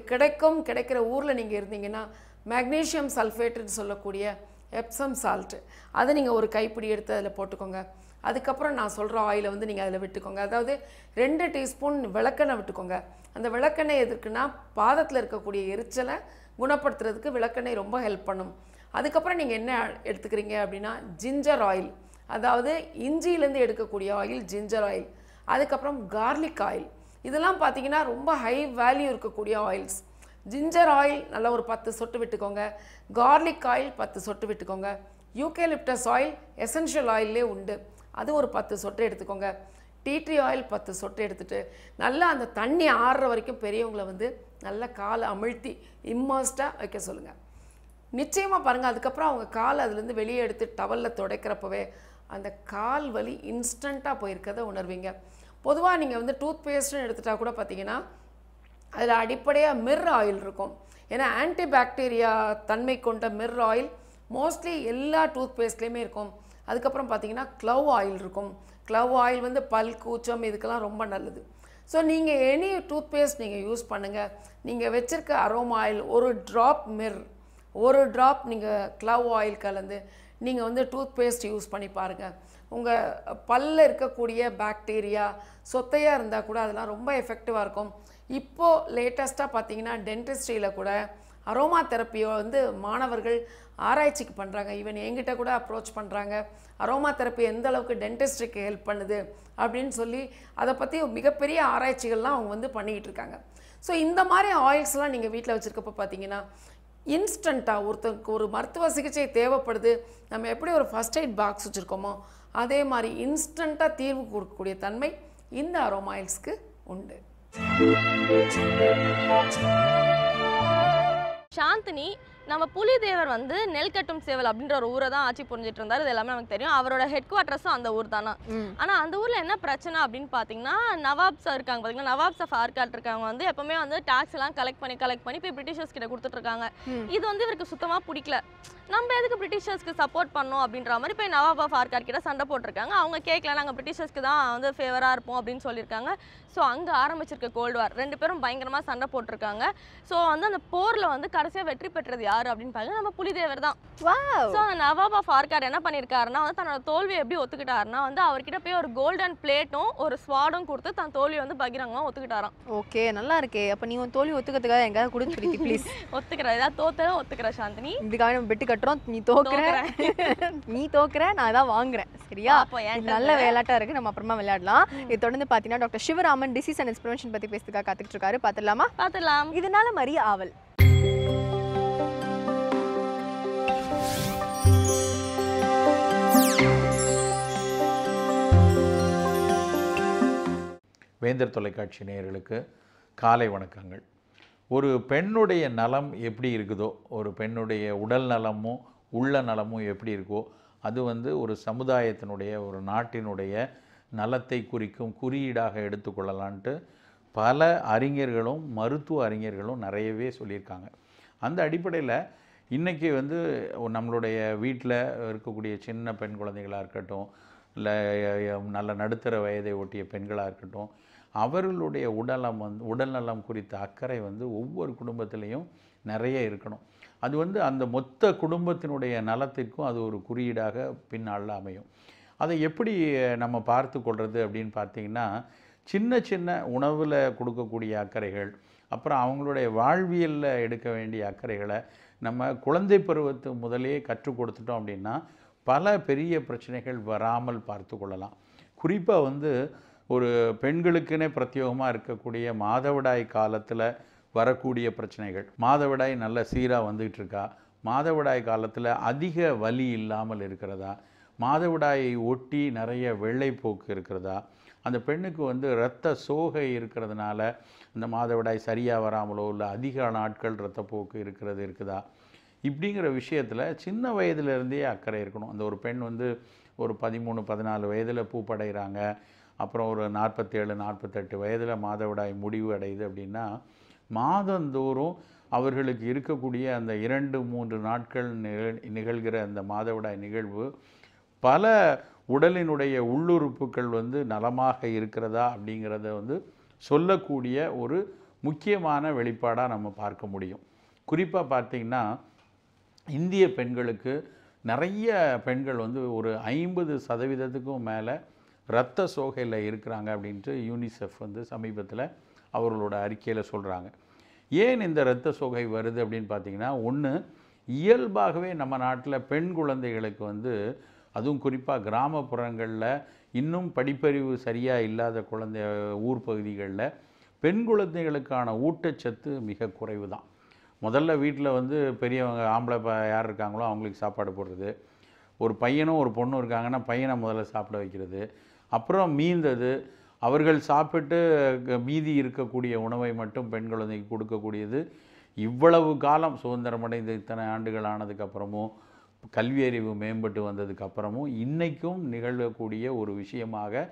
கிடைக்கிற ஊரில் நீங்கள் இருந்தீங்கன்னா மேக்னீஷியம் சல்ஃபேட்டுன்னு சொல்லக்கூடிய எப்சம் சால்ட்டு, அதை நீங்கள் ஒரு கைப்பிடி எடுத்து அதில் போட்டுக்கோங்க. அதுக்கப்புறம் நான் சொல்கிற ஆயிலை வந்து நீங்கள் அதில் விட்டுக்கோங்க. அதாவது 2 டீஸ்பூன் விளக்கெண்ணெய் விட்டுக்கோங்க. அந்த விளக்கெண்ணெய் எதுக்குன்னா பாதத்தில் இருக்கக்கூடிய எரிச்சலை குணப்படுத்துறதுக்கு விளக்கெண்ணெய் ரொம்ப ஹெல்ப் பண்ணும். அதுக்கப்புறம் நீங்கள் என்ன எடுத்துக்கிறீங்க அப்படின்னா ஜிஞ்சர் ஆயில், அதாவது இஞ்சியிலேருந்து எடுக்கக்கூடிய ஆயில் ஜிஞ்சர் ஆயில். அதுக்கப்புறம் கார்லிக் ஆயில், இதெல்லாம் பார்த்தீங்கன்னா ரொம்ப ஹை வேல்யூ இருக்கக்கூடிய ஆயில்ஸ். ஜிஞ்சர் ஆயில் நல்லா ஒரு 10 சொட்டு விட்டுக்கோங்க. கார்லிக் ஆயில் 10 சொட்டு விட்டுக்கோங்க. யூகேலிப்டஸ் ஆயில் எசென்ஷியல் ஆயிலே உண்டு, அது ஒரு 10 சொட்டு எடுத்துக்கோங்க. டீ ஆயில் 10 சொட்டு எடுத்துகிட்டு நல்லா அந்த தண்ணி ஆறுற வரைக்கும் பெரியவங்களை வந்து நல்லா காலை அமிழ்த்தி இம்மர்ஸ்டாக வைக்க சொல்லுங்கள். நிச்சயமாக பாருங்கள், அதுக்கப்புறம் அவங்க காலை அதுலேருந்து வெளியே எடுத்து டவலில் துடைக்கிறப்பவே அந்த கால் வலி இன்ஸ்டண்ட்டாக போயிருக்கிறத உணர்வீங்க. பொதுவாக நீங்கள் வந்து டூத் பேஸ்ட்னு எடுத்துகிட்டா கூட பார்த்தீங்கன்னா அதில் அடிப்படையாக மிர் ஆயில் இருக்கும். ஏன்னா ஆன்டிபாக்டீரியா தன்மை கொண்ட மிர் ஆயில் மோஸ்ட்லி எல்லா டூத் பேஸ்ட்லேயுமே இருக்கும். அதுக்கப்புறம் பார்த்தீங்கன்னா க்ளவ் ஆயில் இருக்கும். க்ளவ் ஆயில் வந்து பல் கூச்சம் இதுக்கெல்லாம் ரொம்ப நல்லது. ஸோ நீங்கள் எனி டூத் பேஸ்ட் நீங்கள் யூஸ் பண்ணுங்கள். நீங்கள் வச்சுருக்க அரோமா ஆயில் ஒரு ட்ராப் மிர், ஒரு ட்ராப் நீங்கள் க்ளவ் ஆயில் கலந்து நீங்கள் வந்து டூத் பேஸ்ட் யூஸ் பண்ணி பாருங்கள். உங்கள் பல்லில் இருக்கக்கூடிய பாக்டீரியா சொத்தையாக இருந்தால் கூட அதெல்லாம் ரொம்ப எஃபெக்டிவாக இருக்கும். இப்போது லேட்டஸ்ட்டாக பார்த்தீங்கன்னா டென்டிஸ்ட்ரியில் கூட அரோமா தெரப்பியை வந்து மாணவர்கள் ஆராய்ச்சிக்கு பண்ணுறாங்க. ஈவன் என்கிட்ட கூட அப்ரோச் பண்ணுறாங்க, அரோமா தெரப்பி எந்த அளவுக்கு டென்டிஸ்ட்ரிக்கு ஹெல்ப் பண்ணுது அப்படின்னு சொல்லி அதை பற்றி மிகப்பெரிய ஆராய்ச்சிகள்லாம் அவங்க வந்து பண்ணிக்கிட்டு இருக்காங்க. ஸோ இந்த மாதிரி ஆயில்ஸ்லாம் நீங்கள் வீட்டில் வச்சுருக்கப்போ பார்த்தீங்கன்னா இன்ஸ்டண்ட்டாக ஒருத்தருக்கு ஒரு மருத்துவ சிகிச்சை தேவைப்படுது, நம்ம எப்படி ஒரு ஃபஸ்ட் எய்ட் பாக்ஸ் வச்சுருக்கோமோ அதே மாதிரி இன்ஸ்டண்ட்டாக தீர்வு கொடுக்கக்கூடிய தன்மை இந்த அரோமா ஆயில்ஸ்க்கு உண்டு. சாந்தினி, நம்ம புலிதேவர் வந்து நெல்கட்டும் சேவல் அப்படின்ற ஒரு ஊரை தான் ஆட்சி புரிஞ்சிட்டு இருந்தாரு. இது எல்லாமே நமக்கு தெரியும். அவரோட ஹெட் குவார்ட்டர்ஸும் அந்த ஊர் தானா. ஆனா அந்த ஊர்ல என்ன பிரச்சனை அப்படின்னு பாத்தீங்கன்னா, நவாப்ஸ் இருக்காங்க பாத்தீங்கன்னா, நவாப்ஸ் ஆஃப் ஆர்காட் இருக்காங்க வந்து எப்பவுமே வந்து டாக்ஸ் எல்லாம் கலெக்ட் பண்ணி போய் பிரிட்டிஷர்ஸ் கிட்ட கொடுத்துட்டு இருக்காங்க. இது வந்து இவருக்கு சுத்தமா பிடிக்கல. நம்ம எதுக்கு பிரிட்டிஷர்ஸ்க்கு சப்போர்ட் பண்ணோம் அப்படின்ற மாதிரி போய் நவாப் ஆஃப் ஆர்காட் கிட்ட சண்டை போட்டிருக்காங்க. அவங்க கேட்கல, நாங்கள் பிரிட்டிஷர்ஸ்க்கு தான் வந்து ஃபேவராக இருப்போம் அப்படின்னு சொல்லியிருக்காங்க. ஸோ அங்கே ஆரம்பிச்சிருக்க கோல்டு வார், 2 பேரும் பயங்கரமாக சண்டை போட்டிருக்காங்க. ஸோ வந்து அந்த போரில் வந்து கடைசியாக வெற்றி பெற்றது யார் அப்படின்னு பாருங்க, நம்ம புலிதேவர் தான். ஸோ அந்த நவாப் ஆஃப் ஆர்காட் என்ன பண்ணியிருக்காருன்னா வந்து தன்னோட தோல்வியை எப்படி ஒத்துக்கிட்டாருன்னா வந்து அவர்கிட்ட போய் ஒரு கோல்டன் பிளேட்டும் ஒரு ஸ்வாடும் கொடுத்து தன் தோல்வியை வந்து பகிரங்கமாக ஒத்துக்கிட்டாராம். ஓகே, நல்லா இருக்கே. அப்போ நீ உன் தோல்வி ஒத்துக்கிறதுக்காக எங்கேயாவது கொடுத்து பிரீத்தி ப்ளீஸ். ஒத்துக்கிறேன், ஏதாவது தோத்ததான் ஒத்துக்கிறேன் சாந்தினி. இதுக்காக நம்ம பெட்டு கட்டுறோம், நீ தோக்குற நான் தான் வாங்குறேன், சரியா? நல்ல விளையாட்டா இருக்கு, நம்ம அப்புறமா விளையாடலாம். இது தொடர்ந்து பார்த்தீங்கன்னா doctor Sivaraman disease and prevention பத்தி பேசுறதுக்காக காத்துக்கிட்டு இருக்காரு. பார்த்துடலாம். இதனால மரிய ஆவல். வேந்தர் தொலைக்காட்சி நேயர்களுக்கு காலை வணக்கங்கள். ஒரு பெண்ணுடைய நலம் எப்படி இருக்குதோ, ஒரு பெண்ணுடைய உடல் நலமும் உள்ள நலமும் எப்படி இருக்கோ, அது வந்து ஒரு சமுதாயத்தினுடைய ஒரு நாட்டினுடைய நலத்தை குறிக்கும் குறியீடாக எடுத்துக்கொள்ளலான்ட்டு பல அறிஞர்களும் மருத்துவ அறிஞர்களும் நிறையவே சொல்லியிருக்காங்க. அந்த அடிப்படையில் இன்றைக்கி வந்து நம்மளுடைய வீட்டில் இருக்கக்கூடிய சின்ன பெண் குழந்தைகளாக இருக்கட்டும், இல்லை நல்ல நடுத்தர வயதை ஒட்டிய பெண்களாக இருக்கட்டும், அவர்களுடைய உடல்நலம் குறித்த அக்கறை வந்து ஒவ்வொரு குடும்பத்திலையும் நிறைய இருக்கணும். அது வந்து அந்த மொத்த குடும்பத்தினுடைய நலத்திற்கும் அது ஒரு குறியீடாக பின்னால் அமையும். அதை எப்படி நம்ம பார்த்து கொள்வது அப்படின்னு பார்த்திங்கன்னா, சின்ன சின்ன உணவில் கொடுக்கக்கூடிய அக்கறைகள், அப்புறம் அவங்களுடைய வாழ்வியலில் எடுக்க வேண்டிய அக்கறைகளை நம்ம குழந்தை பருவத்து முதலே கற்றுக் கொடுத்துட்டோம் அப்படின்னா பல பெரிய பிரச்சனைகள் வராமல் பார்த்து கொள்ளலாம். குறிப்பாக வந்து ஒரு பெண்களுக்குன்னே பிரத்யேகமாக இருக்கக்கூடிய மாதவிடாய் காலத்தில் வரக்கூடிய பிரச்சனைகள், மாதவிடாய் நல்ல சீராக வந்துகிட்டு இருக்கா, மாதவிடாய் காலத்தில் அதிக வலி இல்லாமல் இருக்கிறதா, மாதவிடாயை ஒட்டி நிறைய வெள்ளைப்போக்கு இருக்கிறதா, அந்த பெண்ணுக்கு வந்து இரத்த சோகை இருக்கிறதுனால இந்த மாதவிடாய் சரியாக வராமலோ இல்லை அதிக நாட்கள் இரத்தப்போக்கு இருக்குதா, இப்படிங்கிற விஷயத்தில் சின்ன வயதிலிருந்தே அக்கறை இருக்கணும். அந்த ஒரு பெண் வந்து ஒரு 13-14 வயதில் பூப்படைகிறாங்க, அப்புறம் ஒரு 47-48 வயதில் மாதவிடாய் முடிவு அடையுது அப்படின்னா, மாதந்தோறும் அவர்களுக்கு இருக்கக்கூடிய அந்த 2-3 நாட்கள் நிகழ்கிற அந்த மாதவிடாய் நிகழ்வு பல உடலினுடைய உள்ளுறுப்புகள் வந்து நலமாக இருக்கிறதா அப்படிங்கிறத வந்து சொல்லக்கூடிய ஒரு முக்கியமான வெளிப்பாடாக நம்ம பார்க்க முடியும். குறிப்பாக பார்த்திங்கன்னா, இந்திய பெண்களுக்கு நிறைய பெண்கள் வந்து ஒரு 50% மேலே இரத்த சோகையில் இருக்கிறாங்க அப்படின்ட்டு யூனிசெஃப் வந்து சமீபத்தில் அவர்களோட அறிக்கையில் சொல்கிறாங்க. ஏன் இந்த இரத்த சோகை வருது அப்படின்னு பார்த்தீங்கன்னா, ஒன்று இயல்பாகவே நம்ம நாட்டில் பெண் குழந்தைகளுக்கு வந்து, அதுவும் குறிப்பாக கிராமப்புறங்களில் இன்னும் படிப்பறிவு சரியாக இல்லாத ஊர் பகுதிகளில் பெண் குழந்தைகளுக்கான ஊட்டச்சத்து மிக குறைவு தான். முதல்ல வீட்டில் வந்து பெரியவங்க ஆம்பளை யார் இருக்காங்களோ அவங்களுக்கு சாப்பாடு போடுறது, ஒரு பையனும் ஒரு பொண்ணும் இருக்காங்கன்னா பையனை முதல்ல சாப்பிட வைக்கிறது, அப்புறம் மீந்தது அவர்கள் சாப்பிட்டு மீதி இருக்கக்கூடிய உணவை மட்டும் பெண் குழந்தைக்கு கொடுக்கக்கூடியது. இவ்வளவு காலம் சுதந்திரமடைந்த இத்தனை ஆண்டுகள் ஆனதுக்கப்புறமும் கல்வி அறிவு மேம்பட்டு வந்ததுக்கப்புறமும் இன்றைக்கும் நிகழக்கூடிய ஒரு விஷயமாக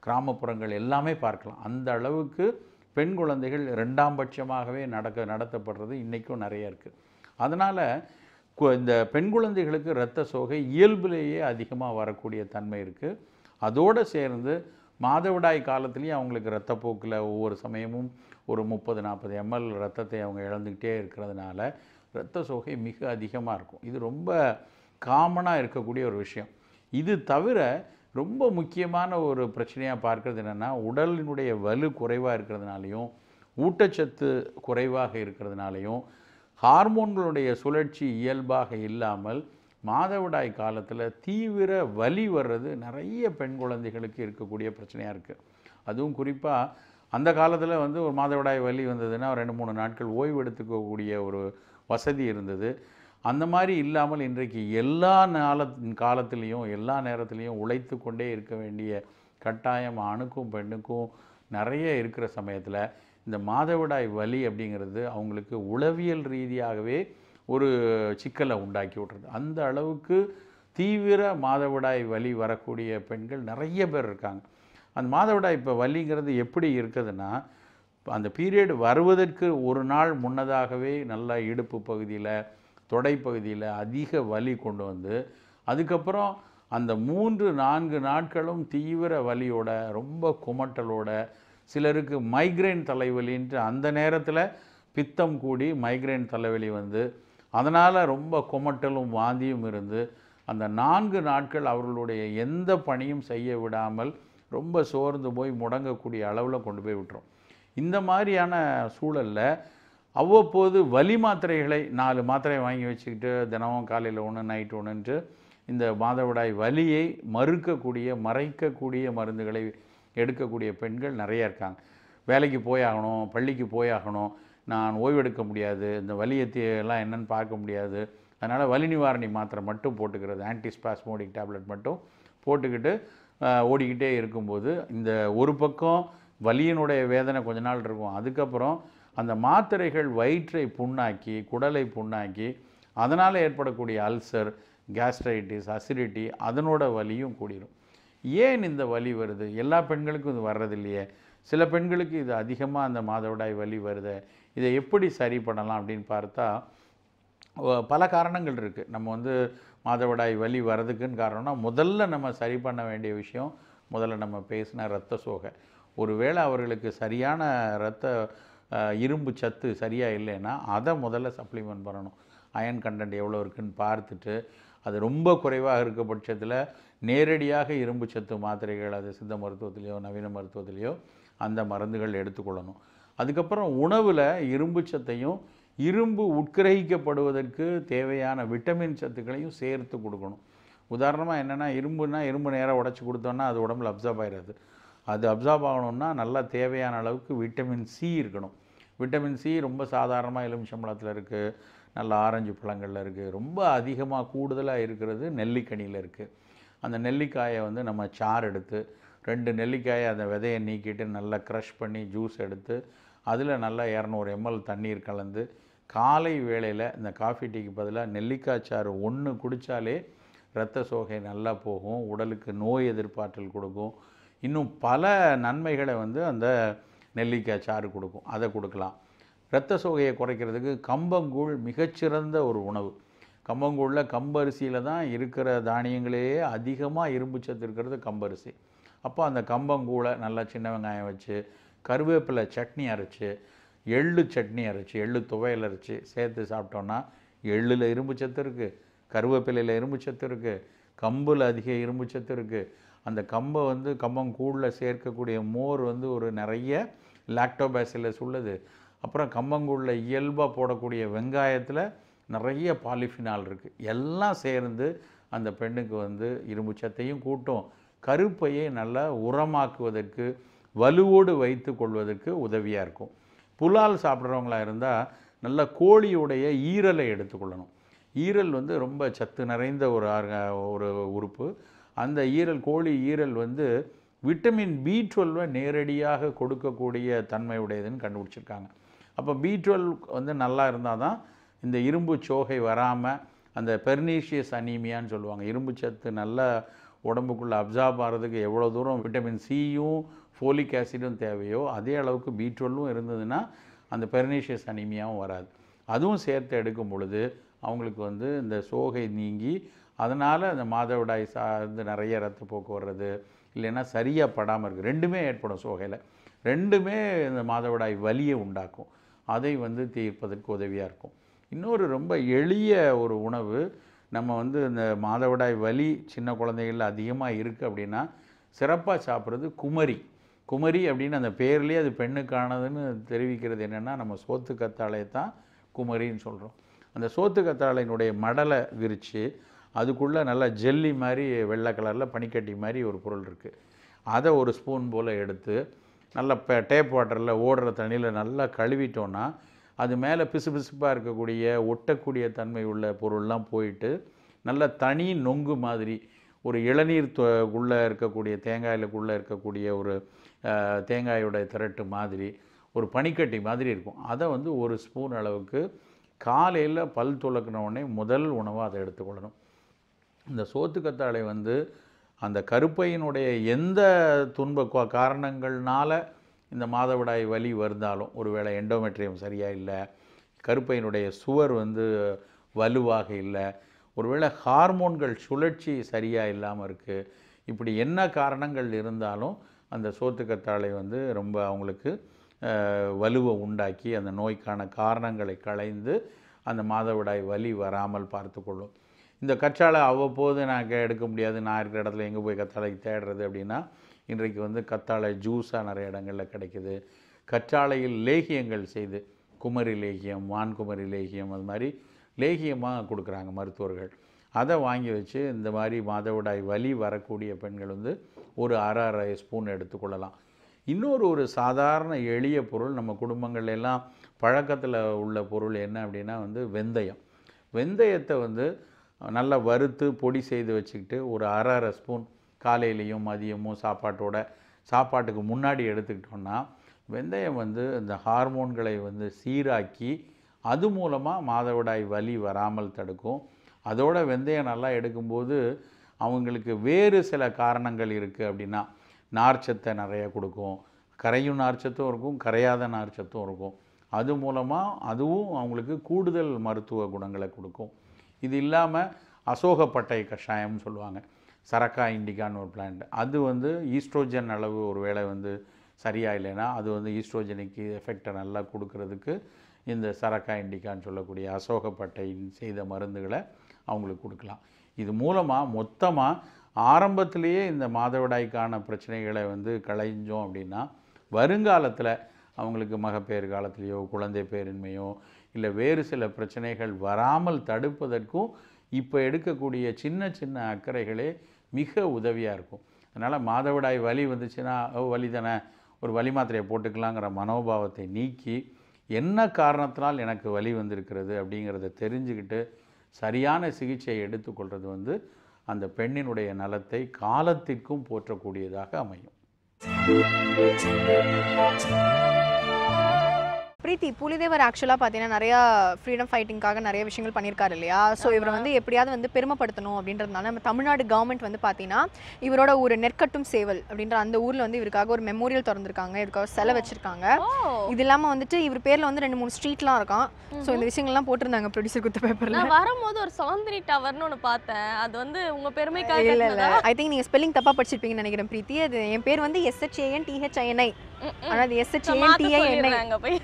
கிராமப்புறங்கள் எல்லாமே பார்க்கலாம். அந்த அளவுக்கு பெண் குழந்தைகள் 2ஆம் பட்சமாகவே நடத்தப்படுறது இன்றைக்கும் நிறைய இருக்குது. அதனால் இந்த பெண் குழந்தைகளுக்கு இரத்த சோகை இயல்பிலேயே அதிகமாக வரக்கூடிய தன்மை இருக்குது. அதோடு சேர்ந்து மாதவிடாய் காலத்துலேயும் அவங்களுக்கு இரத்தப்போக்கில் ஒவ்வொரு சமயமும் ஒரு 30-40 ml ரத்தத்தை அவங்க இழந்துக்கிட்டே இருக்கிறதுனால இரத்த சோகை மிக அதிகமாக இருக்கும். இது ரொம்ப காமனாக இருக்கக்கூடிய ஒரு விஷயம். இது தவிர ரொம்ப முக்கியமான ஒரு பிரச்சனையாக பார்க்குறது என்னென்னா, உடலினுடைய வலு குறைவாக இருக்கிறதுனாலையும் ஊட்டச்சத்து குறைவாக இருக்கிறதுனாலையும் ஹார்மோன்களுடைய சுழற்சி இயல்பாக இல்லாமல் மாதவிடாய் காலத்தில் தீவிர வலி வர்றது நிறைய பெண் குழந்தைகளுக்கு இருக்கக்கூடிய பிரச்சனையாக இருக்குது. அதுவும் குறிப்பாக அந்த காலத்தில் வந்து ஒரு மாதவிடாய் வலி வந்ததுன்னா 2-3 நாட்கள் ஓய்வு எடுத்துக்கக்கூடிய ஒரு வசதி இருந்தது. அந்த மாதிரி இல்லாமல் இன்றைக்கு எல்லா காலத்துலேயும் எல்லா நேரத்துலேயும் உழைத்து கொண்டே இருக்க வேண்டிய கட்டாயம் ஆணுக்கும் பெண்ணுக்கும் நிறைய இருக்கிற சமயத்தில் இந்த மாதவிடாய் வலி அப்படிங்கிறது அவங்களுக்கு உளவியல் ரீதியாகவே ஒரு சிக்கலை உண்டாக்கி விட்றது. அந்த அளவுக்கு தீவிர மாதவிடாய் வலி வரக்கூடிய பெண்கள் நிறைய பேர் இருக்காங்க. அந்த மாதவிடாய் இப்போ வலிங்கிறது எப்படி இருக்குதுன்னா, அந்த பீரியட் வருவதற்கு ஒரு நாள் முன்னதாகவே நல்லா இடுப்பு பகுதியில் தொடைப்பகுதியில் அதிக வலி கொண்டு வந்து, அதுக்கப்புறம் அந்த 3-4 நாட்களும் தீவிர வலியோட ரொம்ப குமட்டலோட, சிலருக்கு மைக்ரைன் தலைவலின்ட்டு அந்த நேரத்தில் பித்தம் கூடி மைக்ரைன் தலைவலி வந்து அதனால் ரொம்ப குமட்டலும் வாந்தியும் இருந்து அந்த 4 நாட்கள் அவர்களுடைய எந்த பணியும் செய்ய விடாமல் ரொம்ப சோர்ந்து போய் முடங்கக்கூடிய அளவில் கொண்டு போய் விட்டுரும். இந்த மாதிரியான சூழலில் அவ்வப்போது வலி மாத்திரைகளை 4 மாத்திரை வாங்கி வச்சுக்கிட்டு தினமும் காலையில் 1 நைட் 1ன்ட்டு இந்த மாதவிடாய் வலியை மறைக்கக்கூடிய மருந்துகளை எடுக்கக்கூடிய பெண்கள் நிறைய இருக்காங்க. வேலைக்கு போயாகணும், பள்ளிக்கு போயாகணும், நான் ஓய்வெடுக்க முடியாது, இந்த வலியெல்லாம் என்னென்னு பார்க்க முடியாது, அதனால் வலி நிவாரணி மாத்திரை மட்டும் போட்டுக்கிறது, ஆன்டிஸ்பாஸ்மோடிக் டேப்லெட் மட்டும் போட்டுக்கிட்டு ஓடிக்கிட்டே இருக்கும்போது இந்த ஒரு பக்கம் வலியினுடைய வேதனை கொஞ்ச நாள் இருக்கும். அதுக்கப்புறம் அந்த மாத்திரைகள் வயிற்றை புண்ணாக்கி குடலை புண்ணாக்கி அதனால் ஏற்படக்கூடிய அல்சர், கேஸ்ட்ரைட்டிஸ், அசிடிட்டி அதனோட வலியும் கூடிரும். ஏன் இந்த வலி வருது? எல்லா பெண்களுக்கும் இது வர்றதில்லையே. சில பெண்களுக்கு இது அதிகமாக அந்த மாதவிடாய் வலி வருது. இதை எப்படி சரி பண்ணலாம் அப்படின்னு பார்த்தா பல காரணங்கள் இருக்குது. நம்ம வந்து மாதவிடாய் வலி வர்றதுக்குன்னு காரணம்னா முதல்ல நம்ம சரி பண்ண வேண்டிய விஷயம், முதல்ல நம்ம பேசின இரத்த சோகை. ஒருவேளை அவர்களுக்கு சரியான இரும்பு சத்து சரியாக இல்லைன்னா அதை முதல்ல சப்ளிமெண்ட் பண்ணணும். அயன் கண்டென்ட் எவ்வளோ இருக்குதுன்னு பார்த்துட்டு, அது ரொம்ப குறைவாக இருக்க பட்சத்தில் நேரடியாக இரும்பு சத்து மாத்திரைகள், அது சித்த மருத்துவத்திலையோ நவீன மருத்துவத்திலையோ அந்த மருந்துகள் எடுத்துக்கொள்ளணும். அதுக்கப்புறம் உணவில் இரும்பு சத்தையும் இரும்பு உட்கிரகிக்கப்படுவதற்கு தேவையான விட்டமின் சத்துக்களையும் சேர்த்து கொடுக்கணும். உதாரணமாக என்னென்னா, இரும்பு நேராக உடச்சி கொடுத்தோன்னா அது உடம்புல அப்சார்ப் ஆகிடாது. அது அப்சார்ப் ஆகணும்னா நல்லா தேவையான அளவுக்கு விட்டமின் சி இருக்கணும். விட்டமின் சி ரொம்ப சாதாரணமாக எலுமிச்சம்பழத்தில் இருக்குது, நல்ல ஆரஞ்சு பழங்களில் இருக்குது, ரொம்ப அதிகமாக கூடுதலாக இருக்கிறது நெல்லிக்கனியில் இருக்குது. அந்த நெல்லிக்காயை வந்து நம்ம சாறு எடுத்து 2 நெல்லிக்காயை அந்த விதையை நீக்கிட்டு நல்லா க்ரஷ் பண்ணி ஜூஸ் எடுத்து அதில் நல்லா 200 ml தண்ணீர் கலந்து காலை வேளையில் இந்த காஃபி டீக்கு பதிலாக நெல்லிக்காய் சாறு 1 குடித்தாலே இரத்த சோகை நல்லா போகும், உடலுக்கு நோய் எதிர்ப்பாற்றல் கொடுக்கும், இன்னும் பல நன்மைகளை வந்து அந்த நெல்லிக்காய் சாறு கொடுக்கும். அதை கொடுக்கலாம். இரத்த சோகையை குறைக்கிறதுக்கு கம்பங்கூழ் மிகச்சிறந்த ஒரு உணவு. கம்பங்கூழில் கம்பரிசியில் தான் இருக்கிற தானியங்களேயே அதிகமாக இரும்பு சத்து இருக்கிறது கம்பரிசி. அப்போ அந்த கம்பங்கூழை நல்லா சின்ன வெங்காயம் வச்சு, கருவேப்பிலை சட்னி அரைச்சி, எள்ளு சட்னி அரைச்சி, எள்ளு துவையல் அரைச்சி சேர்த்து சாப்பிட்டோன்னா எள்ளில் இரும்பு சத்து இருக்குது, கருவேப்பிலையில் இரும்புச்சத்து இருக்குது, கம்பில் அதிக இரும்புச்சத்து இருக்குது. அந்த கம்பை வந்து கம்பங்கூழில் சேர்க்கக்கூடிய மோர் வந்து ஒரு நிறைய லாக்டோபாசிலஸ் உள்ளது. அப்புறம் கம்பங்கூழில் இயல்பாக போடக்கூடிய வெங்காயத்தில் நிறைய பாலிஃபினால் இருக்குது. எல்லாம் சேர்ந்து அந்த பெண்ணுக்கு வந்து இரும்புச்சத்தையும் கூட்டும், கருப்பையை நல்லா உரமாக்குவதற்கு வலுவோடு வைத்து கொள்வதற்கு உதவியாக இருக்கும். புலால் சாப்பிட்றவங்களா இருந்தால் நல்ல கோழியுடைய ஈரலை எடுத்துக்கொள்ளணும். ஈரல் வந்து ரொம்ப சத்து நிறைந்த ஒரு உறுப்பு. அந்த ஈரல், கோழி ஈரல் வந்து விட்டமின் B12 நேரடியாக கொடுக்கக்கூடிய தன்மை உடையதுன்னு கண்டுபிடிச்சிருக்காங்க. அப்போ B12 வந்து நல்லா இருந்தால் தான் இந்த இரும்பு சோகை வராமல், அந்த பெர்னீஷியஸ் அனீமியான்னு சொல்லுவாங்க, இரும்பு சத்து நல்லா உடம்புக்குள்ளே அப்சார்ப் ஆகிறதுக்கு எவ்வளோ தூரம் விட்டமின் சியும் ஃபோலிக் ஆசிடும் தேவையோ அதே அளவுக்கு B12 இருந்ததுன்னா அந்த பெர்னீஷியஸ் அனீமியாவும் வராது. அதுவும் சேர்த்து எடுக்கும் பொழுது அவங்களுக்கு வந்து இந்த சோகை நீங்கி, அதனால் அந்த மாதவிடாய் சார்ந்து நிறைய ரத்தப்போக்கு வர்றது, இல்லைன்னா சரியாக படாமல் இருக்குது, ரெண்டுமே ஏற்படும் சோகையில். ரெண்டுமே இந்த மாதவிடாய் வலியை உண்டாக்கும். அதை வந்து தீர்ப்பதற்கு உதவியாக இருக்கும். இன்னொரு ரொம்ப எளிய ஒரு உணவு, நம்ம வந்து இந்த மாதவிடாய் வலி சின்ன குழந்தைகளில் அதிகமாக இருக்குது அப்படின்னா சிறப்பாக சாப்பிட்றது குமரி. குமரி அப்படின்னு அந்த பேர்லேயே அது பெண்ணுக்கானதுன்னு தெரிவிக்கிறது என்னென்னா, நம்ம சோத்து கத்தாழையை தான் குமரின்னு சொல்கிறோம். அந்த சோத்து கத்தாழையினுடைய மடலை விரித்து அதுக்குள்ளே நல்லா ஜெல்லி மாதிரி வெள்ளை கலரில் பனிக்கட்டி மாதிரி ஒரு பொருள் இருக்குது. அதை ஒரு ஸ்பூன் போல் எடுத்து நல்லா டேப் வாட்டரில் ஓடுற தண்ணியில் நல்லா கழுவிட்டோன்னா அது மேலே பிசு பிசுப்பாக இருக்கக்கூடிய ஒட்டக்கூடிய தன்மை உள்ள பொருள்லாம் போயிட்டு நல்ல தனி நொங்கு மாதிரி ஒரு இளநீர் உள்ளே இருக்கக்கூடிய தேங்காயிலுக்குள்ளே இருக்கக்கூடிய ஒரு தேங்காயோட திரட்டு மாதிரி ஒரு பனிக்கட்டி மாதிரி இருக்கும். அதை வந்து ஒரு ஸ்பூன் அளவுக்கு காலையில் பல் துலக்கின உடனே முதல் உணவாக அதை எடுத்துக்கொள்ளணும். இந்த சோத்து கத்தாழை வந்து அந்த கருப்பையினுடைய எந்த துன்ப காரணங்கள்னால இந்த மாதவிடாய் வலி வருந்தாலும், ஒருவேளை எண்டோமெட்ரியம் சரியாக இல்லை, கருப்பையினுடைய சுவர் வந்து வலுவாக இல்லை, ஒருவேளை ஹார்மோன்கள் சுழற்சி சரியாக இல்லாமல் இருக்குது, இப்படி என்ன காரணங்கள் இருந்தாலும் அந்த சோத்து கத்தாழை வந்து ரொம்ப அவங்களுக்கு வலுவை உண்டாக்கி அந்த நோய்க்கான காரணங்களை களைந்து அந்த மாதவிடாய் வலி வராமல் பார்த்துக்கொள்ளும். இந்த கற்றாழை அவ்வப்போது நான் எடுக்க முடியாது, நான் இருக்கிற இடத்துல எங்கே போய் கத்தாழை தேடுறது அப்படின்னா, இன்றைக்கு வந்து கத்தாழை ஜூஸாக நிறைய இடங்களில் கிடைக்குது. கற்றாழையில் லேகியங்கள் செய்து, குமரி லேகியம், வான்குமரி லேகியம், அது மாதிரி லேகியமாக கொடுக்குறாங்க மருத்துவர்கள். அதை வாங்கி வச்சு இந்த மாதிரி மாதவிடாய் வலி வரக்கூடிய பெண்கள் வந்து ஒரு அரை ஸ்பூன் எடுத்துக்கொள்ளலாம். இன்னொரு சாதாரண எளிய பொருள் நம்ம குடும்பங்கள்லாம் பழக்கத்தில் உள்ள பொருள் என்ன அப்படின்னா வந்து வெந்தயம். வெந்தயத்தை வந்து நல்லா வறுத்து பொடி செய்து வச்சுக்கிட்டு ஒரு அரை ஸ்பூன் காலையிலையும் மதியமும் சாப்பாட்டுக்கு முன்னாடி எடுத்துக்கிட்டோன்னா வெந்தயம் வந்து இந்த ஹார்மோன்களை வந்து சீராக்கி அது மூலமாக மாதவிடாய் வலி வராமல் தடுக்கும். அதோட வெந்தயம் நல்லா எடுக்கும்போது அவங்களுக்கு வேறு சில காரணங்கள் இருக்குது அப்படின்னா, நார்ச்சத்தை நிறைய கொடுக்கும், கரையும் நார்ச்சத்தும் இருக்கும், கரையாத நார்ச்சத்தும் இருக்கும். அது மூலமாக அதுவும் அவங்களுக்கு கூடுதல் மருத்துவ குணங்களை கொடுக்கும். இது இல்லாமல் அசோகப்பட்டை கஷாயம்னு சொல்லுவாங்க, சரக்கா இண்டிகான்னு ஒரு பிளான்ட். அது வந்து ஈஸ்ட்ரோஜன் அளவு ஒரு வேளை வந்து சரியாக இல்லைன்னா அது வந்து ஈஸ்ட்ரோஜனுக்கு எஃபெக்டை நல்லா கொடுக்கறதுக்கு இந்த சரக்கா இண்டிகான்னு சொல்லக்கூடிய அசோகப்பட்டை செய்த மருந்துகளை அவங்களுக்கு கொடுக்கலாம். இது மூலமாக மொத்தமாக ஆரம்பத்திலேயே இந்த மாதவிடாய்க்கான பிரச்சனைகளை வந்து களைஞ்சோம் அப்படின்னா வருங்காலத்தில் அவங்களுக்கு மகப்பேறு காலத்திலேயோ குழந்தை பேரின்மையோ இல்லை வேறு சில பிரச்சனைகள் வராமல் தடுப்பதற்கும் இப்போ எடுக்கக்கூடிய சின்ன சின்ன அக்கறைகளே மிக உதவியாக இருக்கும். அதனால் மாதவிடாய் வலி வந்துச்சுன்னா வலி தானே, ஒரு வலி மாத்திரையை போட்டுக்கலாங்கிற மனோபாவத்தை நீக்கி என்ன காரணத்தினால் எனக்கு வலி வந்திருக்கிறது அப்படிங்கிறத தெரிஞ்சுக்கிட்டு சரியான சிகிச்சையை எடுத்துக்கொள்வது வந்து அந்த பெண்ணினுடைய நலத்தை காலத்திற்கும் போற்றக்கூடியதாக அமையும். பிரீத்தி, புலிதேவர் ஆக்சுவலாக பார்த்தீங்கன்னா நிறையா ஃப்ரீடம் ஃபைட்டிங்காக நிறைய விஷயங்கள் பண்ணியிருக்காரு இல்லையா? ஸோ இவரை வந்து எப்படியாவது வந்து பெருமைப்படுத்தணும் அப்படின்றதுனால நம்ம தமிழ்நாடு கவர்மெண்ட் வந்து பார்த்தீங்கன்னா இவரோட ஒரு நெற்கட்டும் சேவல் அப்படின்ற அந்த ஊரில் வந்து இவருக்காக ஒரு மெமோரியல் திறந்துருக்காங்க, இதுக்காக சிலை வச்சிருக்காங்க. இது இல்லாமல் வந்துட்டு இவர் பேரில் வந்து 2-3 ஸ்ட்ரீட்லாம் இருக்கான். ஸோ இந்த விஷயங்கள்லாம் போட்டிருந்தாங்க ப்ரொடியூசர் குத்த பேப்பரில். நான் வரும்போது ஒரு சௌந்தரி டவர்னு ஒன்று பார்த்தேன், அது வந்து உங்கள் பெருமைக்காக இல்லை ஐ திங்க் நீங்கள் ஸ்பெல்லிங் தப்பாக படிச்சிருப்பீங்கன்னு நினைக்கிறேன் பிரீத்தி. அது என் பேர் வந்து SHANTHINI. ஆனா அது SHANTI என்ன அங்க போய்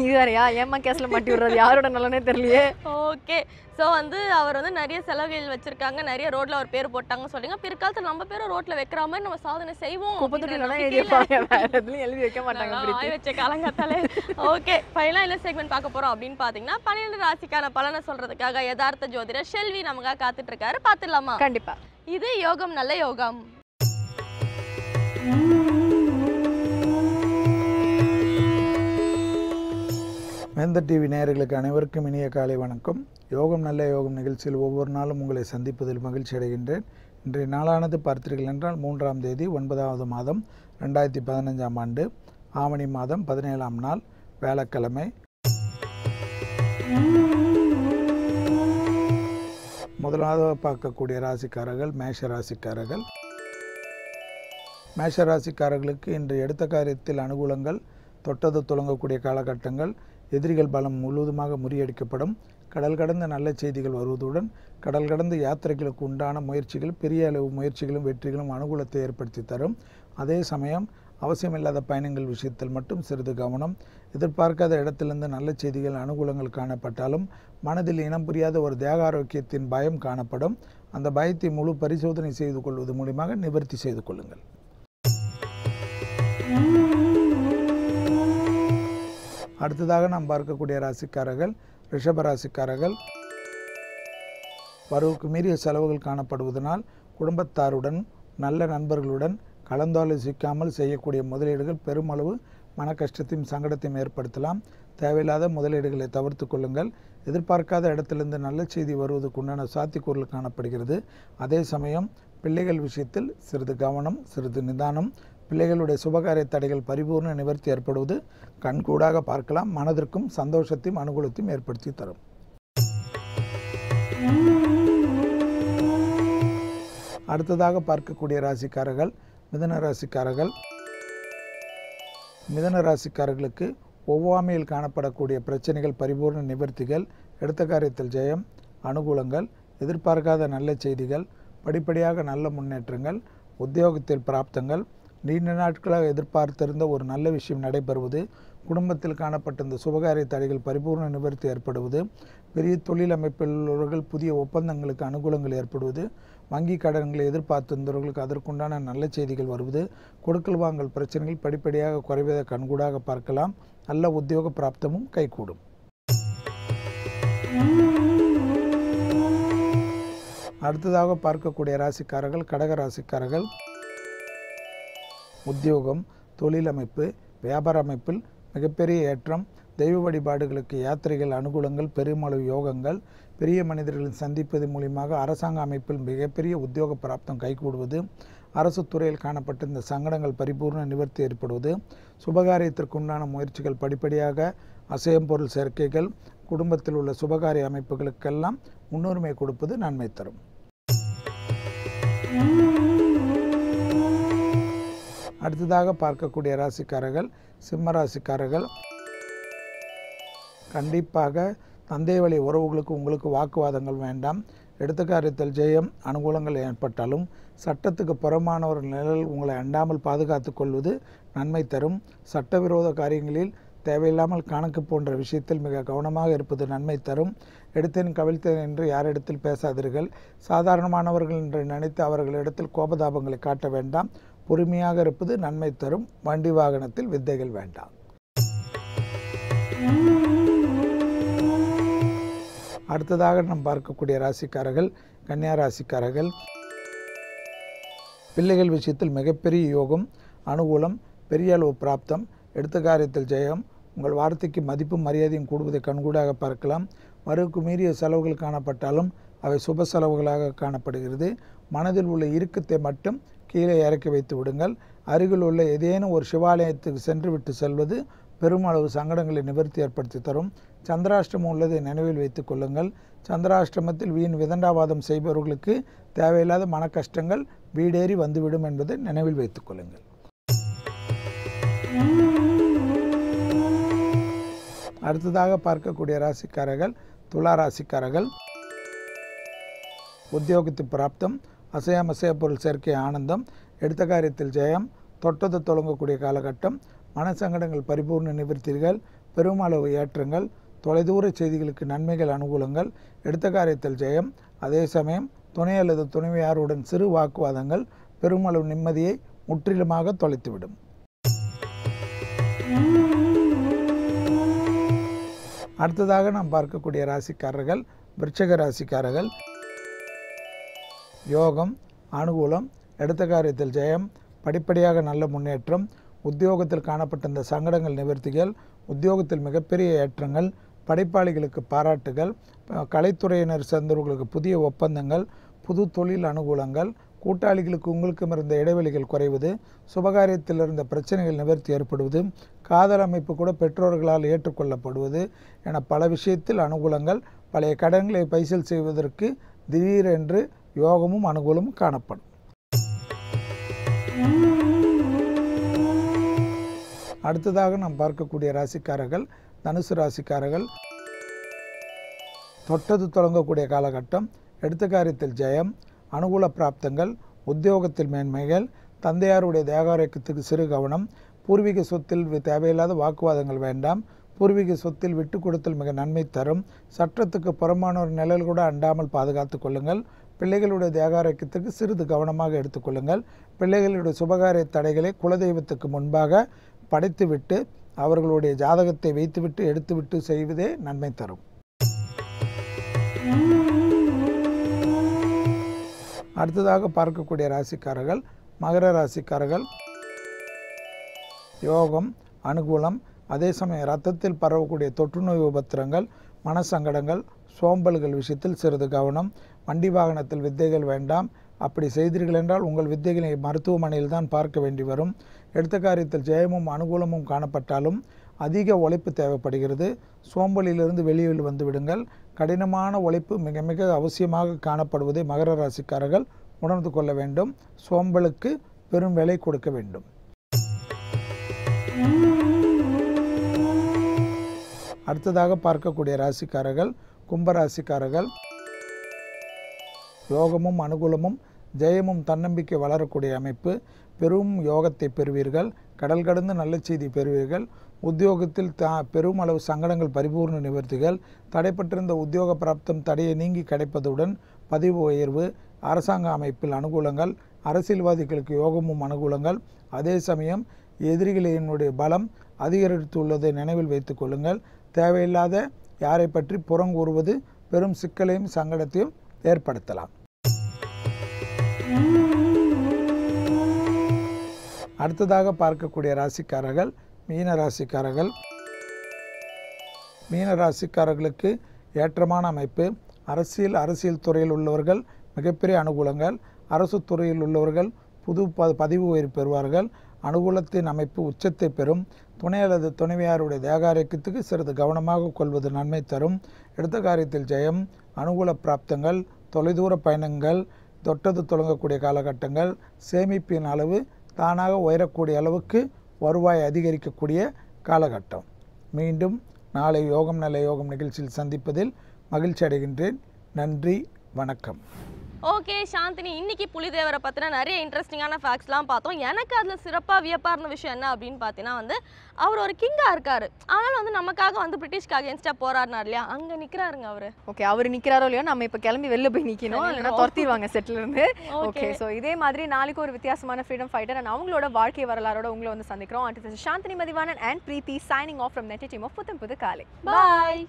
இது வேறயா ஏமா கேஸ்ல மாட்டி விடுறது யாரோட நல்லனே தெரியலையே. ஓகே ஸோ வந்து அவர் வந்து நிறைய செலவுகள் வச்சிருக்காங்க, நிறைய ரோட்ல அவர் பேர் போட்டாங்க சொல்லுங்க. பிற்காலத்தில் நம்ம பேரும் ரோட்ல வைக்கிற மாதிரி நம்ம சாதனை செய்வோம். குப்பத்தொட்டிலாம் எழுதிப்பாங்க, வேற எதுலையும் எழுதி வைக்க மாட்டாங்க. ஆய் வச்ச காலங்காத்தாலே. ஓகே ஃபைனலாக என்ன செக்மெண்ட் பார்க்க போறோம் அப்படின்னு பார்த்தீங்கன்னா 12 ராசிக்கான பலனை சொல்றதுக்காக யதார்த்த ஜோதிடர் ஷெல்வி நமக்காக காத்துட்டு இருக்காரு. பார்த்துடலாமா? கண்டிப்பா. இது யோகம் நல்ல யோகம். வேந்தர் டிவி நேயர்களுக்கு அனைவருக்கும் இனிய காலை வணக்கம். யோகம் நல்ல யோகம் நிகழ்ச்சியில் ஒவ்வொரு நாளும் உங்களை சந்திப்பதில் மகிழ்ச்சி அடைகின்றேன். இன்றைய நாளானது பார்த்தீர்கள் என்றால் 3ஆம் தேதி 9வது மாதம் 2015ஆம் ஆண்டு ஆவணி மாதம் 17ஆம் நாள் வியாழக்கிழமை. முதலாவது பார்க்கக்கூடிய ராசிக்காரர்கள் மேஷ ராசிக்காரர்கள். மேஷ ராசிக்காரர்களுக்கு இன்று எடுத்த காரியத்தில் அனுகூலங்கள், தொட்டது துளங்கக்கூடிய காலகட்டங்கள், எதிரிகள் பலம் முழுவதுமாக முறியடிக்கப்படும். கடல் கடந்த நல்ல செய்திகள் வருவதுடன் கடல் கடந்த யாத்திரைகளுக்கு உண்டான முயற்சிகள், பெரிய அளவு முயற்சிகளும் வெற்றிகளும் அனுகூலத்தை ஏற்படுத்தி தரும். அதே சமயம் அவசியமில்லாத பயணங்கள் விஷயத்தில் மட்டும் சிறிது கவனம். எதிர்பார்க்காத இடத்திலிருந்து நல்ல செய்திகள் அனுகூலங்கள் காணப்பட்டாலும் மனதில் இனம் புரியாத ஒரு தேக ஆரோக்கியத்தின் பயம் காணப்படும். அந்த பயத்தை முழு பரிசோதனை செய்து கொள்வது மூலமாக நிவர்த்தி செய்து கொள்ளுங்கள். அடுத்ததாக நாம் பார்க்கக்கூடிய ராசிக்காரர்கள் ரிஷப ராசிக்காரர்கள். வரவுக்கு மீறிய செலவுகள் காணப்படுவதனால் குடும்பத்தாருடன் நல்ல நண்பர்களுடன் கலந்தாலோசிக்காமல் செய்யக்கூடிய முதலீடுகள் பெருமளவு மன கஷ்டத்தையும் சங்கடத்தையும் ஏற்படுத்தலாம். தேவையில்லாத முதலீடுகளை தவிர்த்து கொள்ளுங்கள். எதிர்பார்க்காத இடத்திலிருந்து நல்ல செய்தி வருவதற்கு உண்டான சாத்தியக்கூறுகள் காணப்படுகிறது. அதே சமயம் பிள்ளைகள் விஷயத்தில் சிறிது கவனம், சிறிது நிதானம். பிள்ளைகளுடைய சுபகாரிய தடைகள் பரிபூர்ண நிவர்த்தி ஏற்படுவது கண்கூடாக பார்க்கலாம். மனதிற்கும் சந்தோஷத்தையும் அனுகூலத்தையும் ஏற்படுத்தி தரும். அடுத்ததாக பார்க்கக்கூடிய ராசிக்காரர்கள் மிதுன ராசிக்காரர்கள். மிதுன ராசிக்காரர்களுக்கு ஒவ்வாமையில் காணப்படக்கூடிய பிரச்சனைகள் பரிபூர்ண நிவர்த்திகள், எடுத்த காரியத்தில் ஜெயம், அனுகூலங்கள், எதிர்பார்க்காத நல்ல செய்திகள், படிப்படியாக நல்ல முன்னேற்றங்கள், உத்தியோகத்தில் பிராப்தங்கள், நீண்ட நாட்களாக எதிர்பார்த்திருந்த ஒரு நல்ல விஷயம் நடைபெறுவது, குடும்பத்தில் காணப்பட்ட இந்த சுபகாரிய தடைகள் பரிபூர்ண நிவர்த்தி ஏற்படுவது, பெரிய தொழில் அமைப்பில் உள்ளவர்கள் புதிய ஒப்பந்தங்களுக்கு அனுகூலங்கள் ஏற்படுவது, வங்கி கடன்களை எதிர்பார்த்திருந்தவர்களுக்கு அதற்குண்டான நல்ல செய்திகள் வருவது, கொடுக்கல் வாங்கல் பிரச்சனைகள் படிப்படியாக குறைவதை கண்கூடாக பார்க்கலாம். நல்ல உத்தியோக பிராப்தமும் கைகூடும். அடுத்ததாக பார்க்கக்கூடிய ராசிக்காரர்கள் கடக ராசிக்காரர்கள். உத்தியோகம், தொழில் அமைப்பு, வியாபார அமைப்பில் மிகப்பெரிய ஏற்றம், தெய்வ வழிபாடுகளுக்கு யாத்திரைகள், அனுகூலங்கள், பெருமளவு யோகங்கள், பெரிய மனிதர்களின் சந்திப்பது மூலியமாக அரசாங்க அமைப்பில் மிகப்பெரிய உத்தியோக பிராப்தம் கைகூடுவது, அரசு துறையில் காணப்பட்ட இந்த சங்கடங்கள் பரிபூர்ண நிவர்த்தி ஏற்படுவது, சுபகாரியத்திற்கு உண்டான முயற்சிகள் படிப்படியாக அசையும் பொருள் சேர்க்கைகள், குடும்பத்தில் உள்ள சுபகாரிய அமைப்புகளுக்கெல்லாம் முன்னுரிமை கொடுப்பது நன்மை தரும். அடுத்ததாக பார்க்கக்கூடிய ராசிக்காரர்கள் சிம்ம ராசிக்காரர்கள். கண்டிப்பாக தந்தை வழி உறவுகளுக்கு உங்களுக்கு வாக்குவாதங்கள் வேண்டாம். எடுத்த காரியத்தில் ஜெயம், அனுகூலங்கள் ஏற்பட்டாலும் சட்டத்துக்கு புறமான ஒரு நிழல் உங்களை அண்டாமல் பாதுகாத்து கொள்வது நன்மை தரும். சட்டவிரோத காரியங்களில் தேவையில்லாமல் கணக்கு போன்ற விஷயத்தில் மிக கவனமாக இருப்பது நன்மை தரும். எடுத்தேன் கவிழ்த்தேன் என்று யாரிடத்தில் பேசாதீர்கள். சாதாரணமானவர்கள் என்று நினைத்து அவர்களிடத்தில் கோபதாபங்களை காட்ட வேண்டாம். பொறுமையாக இருப்பது நன்மை தரும். வண்டி வாகனத்தில் வித்தைகள் வேண்டாம். அடுத்ததாக நாம் பார்க்கக்கூடிய ராசிக்காரர்கள் கன்னியா ராசிக்காரர்கள். பிள்ளைகள் விஷயத்தில் மிகப்பெரிய யோகம், அனுகூலம், பெரிய அளவு பிராப்தம், எடுத்த காரியத்தில் ஜெயம், உங்கள் வார்த்தைக்கு மதிப்பும் மரியாதையும் கூடுவதை கண்கூடாக பார்க்கலாம். வரவுக்கு மீறிய செலவுகள் காணப்பட்டாலும் அவை சுப செலவுகளாக காணப்படுகிறது. மனதில் உள்ள இறுக்கத்தை மட்டும் கீழே இறக்கி வைத்து விடுங்கள். அருகில் உள்ள ஏதேனும் ஒரு சிவாலயத்துக்கு சென்று விட்டு செல்வது பெருமளவு சங்கடங்களை நிவர்த்தி ஏற்படுத்தி தரும். சந்திராஷ்டமம் உள்ளதை நினைவில் வைத்துக் கொள்ளுங்கள். சந்திராஷ்டமத்தில் வீண் விதண்டாவாதம் செய்பவர்களுக்கு தேவையில்லாத மன கஷ்டங்கள் வீடேறி வந்துவிடும் என்பதை நினைவில் வைத்துக் கொள்ளுங்கள். அடுத்ததாக பார்க்கக்கூடிய ராசிக்காரர்கள் துலா ராசிக்காரர்கள். உத்தியோகத்தில் பிராப்தம், அசைய பொருள் சேர்க்கை ஆனந்தம், எடுத்த காரியத்தில் ஜெயம், தொட்டது தொடங்கக்கூடிய காலகட்டம், மனசங்கடங்கள் பரிபூர்ண நிவர்த்திகள், பெருமளவு ஏற்றங்கள், தொலைதூர செய்திகளுக்கு நன்மைகள், அனுகூலங்கள், எடுத்த காரியத்தில் ஜெயம். அதே சமயம் துணை அல்லது துணைவியாருடன் சிறு வாக்குவாதங்கள் பெருமளவு நிம்மதியை முற்றிலுமாக தொலைத்துவிடும். அடுத்ததாக நாம் பார்க்கக்கூடிய ராசிக்காரர்கள் விருச்சிக ராசிக்காரர்கள். யோகம், அனுகூலம், எடுத்த காரியத்தில் ஜெயம், படிப்படியாக நல்ல முன்னேற்றம், உத்தியோகத்தில் காணப்பட்ட இந்த சங்கடங்கள் நிவர்த்திகள், உத்தியோகத்தில் மிகப்பெரிய ஏற்றங்கள், படைப்பாளிகளுக்கு பாராட்டுகள், கலைத்துறையினர் சேர்ந்தவர்களுக்கு புதிய ஒப்பந்தங்கள், புது தொழில் அனுகூலங்கள், கூட்டாளிகளுக்கு உங்களுக்கும் இருந்த இடைவெளிகள் குறைவது, சுபகாரியத்தில் இருந்த பிரச்சனைகள் நிவர்த்தி ஏற்படுவது, காதல் அமைப்பு கூட பெற்றோர்களால் ஏற்றுக்கொள்ளப்படுவது என பல விஷயத்தில் அனுகூலங்கள், பழைய கடன்களை பைசல் செய்வதற்கு திடீரென்று யோகமும் அனுகூலமும் காணப்படும். அடுத்ததாக நாம் பார்க்கக்கூடிய ராசிக்காரர்கள் தனுசு ராசிக்காரர்கள். தொட்டது தொடங்கக்கூடிய காலகட்டம், எடுத்த காரியத்தில் ஜெயம், அனுகூல பிராப்தங்கள், உத்தியோகத்தில் மேன்மைகள், தந்தையாருடைய தேகாரோக்கியத்துக்கு சிறு கவனம், பூர்வீக சொத்தில் தேவையில்லாத வாக்குவாதங்கள் வேண்டாம், பூர்வீக சொத்தில் விட்டு கொடுத்தல் மிக நன்மை தரும், சட்டத்துக்கு புறமான ஒரு நிழல் கூட அண்டாமல் பாதுகாத்து கொள்ளுங்கள், பிள்ளைகளுடைய தேகாரோக்கியத்துக்கு சிறிது கவனமாக எடுத்துக்கொள்ளுங்கள், பிள்ளைகளுடைய சுபகாரிய தடைகளை குலதெய்வத்துக்கு முன்பாக படைத்துவிட்டு அவர்களுடைய ஜாதகத்தை வைத்துவிட்டு எடுத்துவிட்டு செய்வதே நன்மை தரும். அடுத்ததாக பார்க்கக்கூடிய ராசிக்காரர்கள் மகர ராசிக்காரர்கள். யோகம், அனுகூலம், அதே சமயம் இரத்தத்தில் பரவக்கூடிய தொற்றுநோய் உபத்திரங்கள், மனசங்கடங்கள், சோம்பல்கள் விஷயத்தில் சிறிது கவனம், வண்டி வாகனத்தில் வித்தைகள் வேண்டாம், அப்படி செய்தீர்கள் என்றால் உங்கள் வித்தைகளை மருத்துவமனையில் தான் பார்க்க வேண்டி வரும். எடுத்த காரியத்தில் ஜெயமும் அனுகூலமும் காணப்பட்டாலும் அதிக உழைப்பு தேவைப்படுகிறது. சோம்பலிலிருந்து வெளியில் வந்து விடுங்கள். கடினமான உழைப்பு மிக மிக அவசியமாக காணப்படுவதை மகர ராசிக்காரர்கள் உணர்ந்து கொள்ள வேண்டும். சோம்பலுக்கு பெரும் விலை கொடுக்க வேண்டும். அடுத்ததாக பார்க்கக்கூடிய ராசிக்காரர்கள் கும்பராசிக்காரர்கள். யோகமும் அனுகூலமும் ஜெயமும் தன்னம்பிக்கை வளரக்கூடிய அமைப்பு, பெரும் யோகத்தை பெறுவீர்கள், கடல் கடந்து நல்ல செய்தி பெறுவீர்கள், உத்தியோகத்தில் பெருமளவு சங்கடங்கள் பரிபூர்ண நிவர்த்திகள், தடைப்பட்டிருந்த உத்தியோக பிராப்தம் தடையை நீங்கி கிடைப்பதுடன் பதிவு உயர்வு, அரசாங்க அமைப்பில் அனுகூலங்கள், அரசியல்வாதிகளுக்கு யோகமும் அனுகூலங்கள், அதே சமயம் எதிரிகளினுடைய பலம் அதிகரித்துள்ளதை நினைவில் வைத்துக் கொள்ளுங்கள். தேவையில்லாத யாரை பற்றி புறங்கூறுவது பெரும் சிக்கலையும் சங்கடத்தையும் ஏற்படுத்தலாம். அடுத்ததாக பார்க்கக்கூடிய ராசிக்காரர்கள் மீன ராசிக்காரர்கள். மீன ராசிக்காரர்களுக்கு ஏற்றமான அமைப்பு, அரசியல் துறையில் உள்ளவர்கள் மிகப்பெரிய அனுகூலங்கள், அரசு துறையில் உள்ளவர்கள் புது பதிவு உயர்வு பெறுவார்கள், அனுகூலத்தின் அமைப்பு உச்சத்தை பெறும், துணை அல்லது துணைவியாருடைய தேகாரோக்கியத்துக்கு சிறிது கவனமாக கொள்வது நன்மை தரும், எடுத்த காரியத்தில் ஜெயம், அனுகூல பிராப்தங்கள், தொலைதூர பயணங்கள், தொட்டது தொடங்கக்கூடிய காலகட்டங்கள், சேமிப்பின் அளவு தானாக உயரக்கூடிய அளவுக்கு வருவாய் அதிகரிக்கக்கூடிய காலகட்டம். மீண்டும் நாளை யோகம் நல்ல யோகம் நிகழ்ச்சியில் சந்திப்பதில் மகிழ்ச்சி அடைகின்றேன். நன்றி, வணக்கம். ஓகே சாந்தினி, இன்னைக்கு புலிதேவரை பற்றின நிறைய இன்ட்ரெஸ்டிங்கான ஃபேக்ட்ஸ்லாம் பார்த்தோம். எனக்கு அதில் சிறப்பாக வியப்பாக இருந்த விஷயம் என்ன அப்படின்னு பார்த்தீங்கன்னா அவர் ஒரு கிங்காக இருக்காரு, ஆனால் நமக்காக பிரிட்டிஷ்க்கு அகேன்ஸ்டாக போராடினார் இல்லையா, அங்கே நிற்கிறாருங்க அவர். ஓகே, அவர் நிற்கிறாரோ இல்லையோ நம்ம இப்போ கிளம்பி வெளில போய் நிற்கணும், இல்லைன்னா துரத்திடுவாங்க செட்டில் இருந்து. ஓகே, ஸோ இதே மாதிரி நாளைக்கு ஒரு வித்தியாசமான ஃப்ரீடம் ஃபைட்டர் அண்ட் அவங்களோட வாழ்க்கை வரலாறோட உங்களை சந்திக்கிறோம். And Chandini Mathivanan and Preethi signing off from the team of Putham Pudhu காலை. பாய்.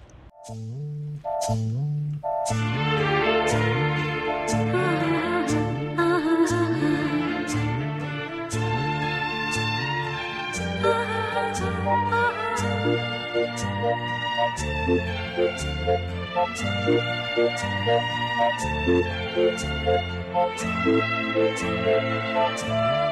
Thank you.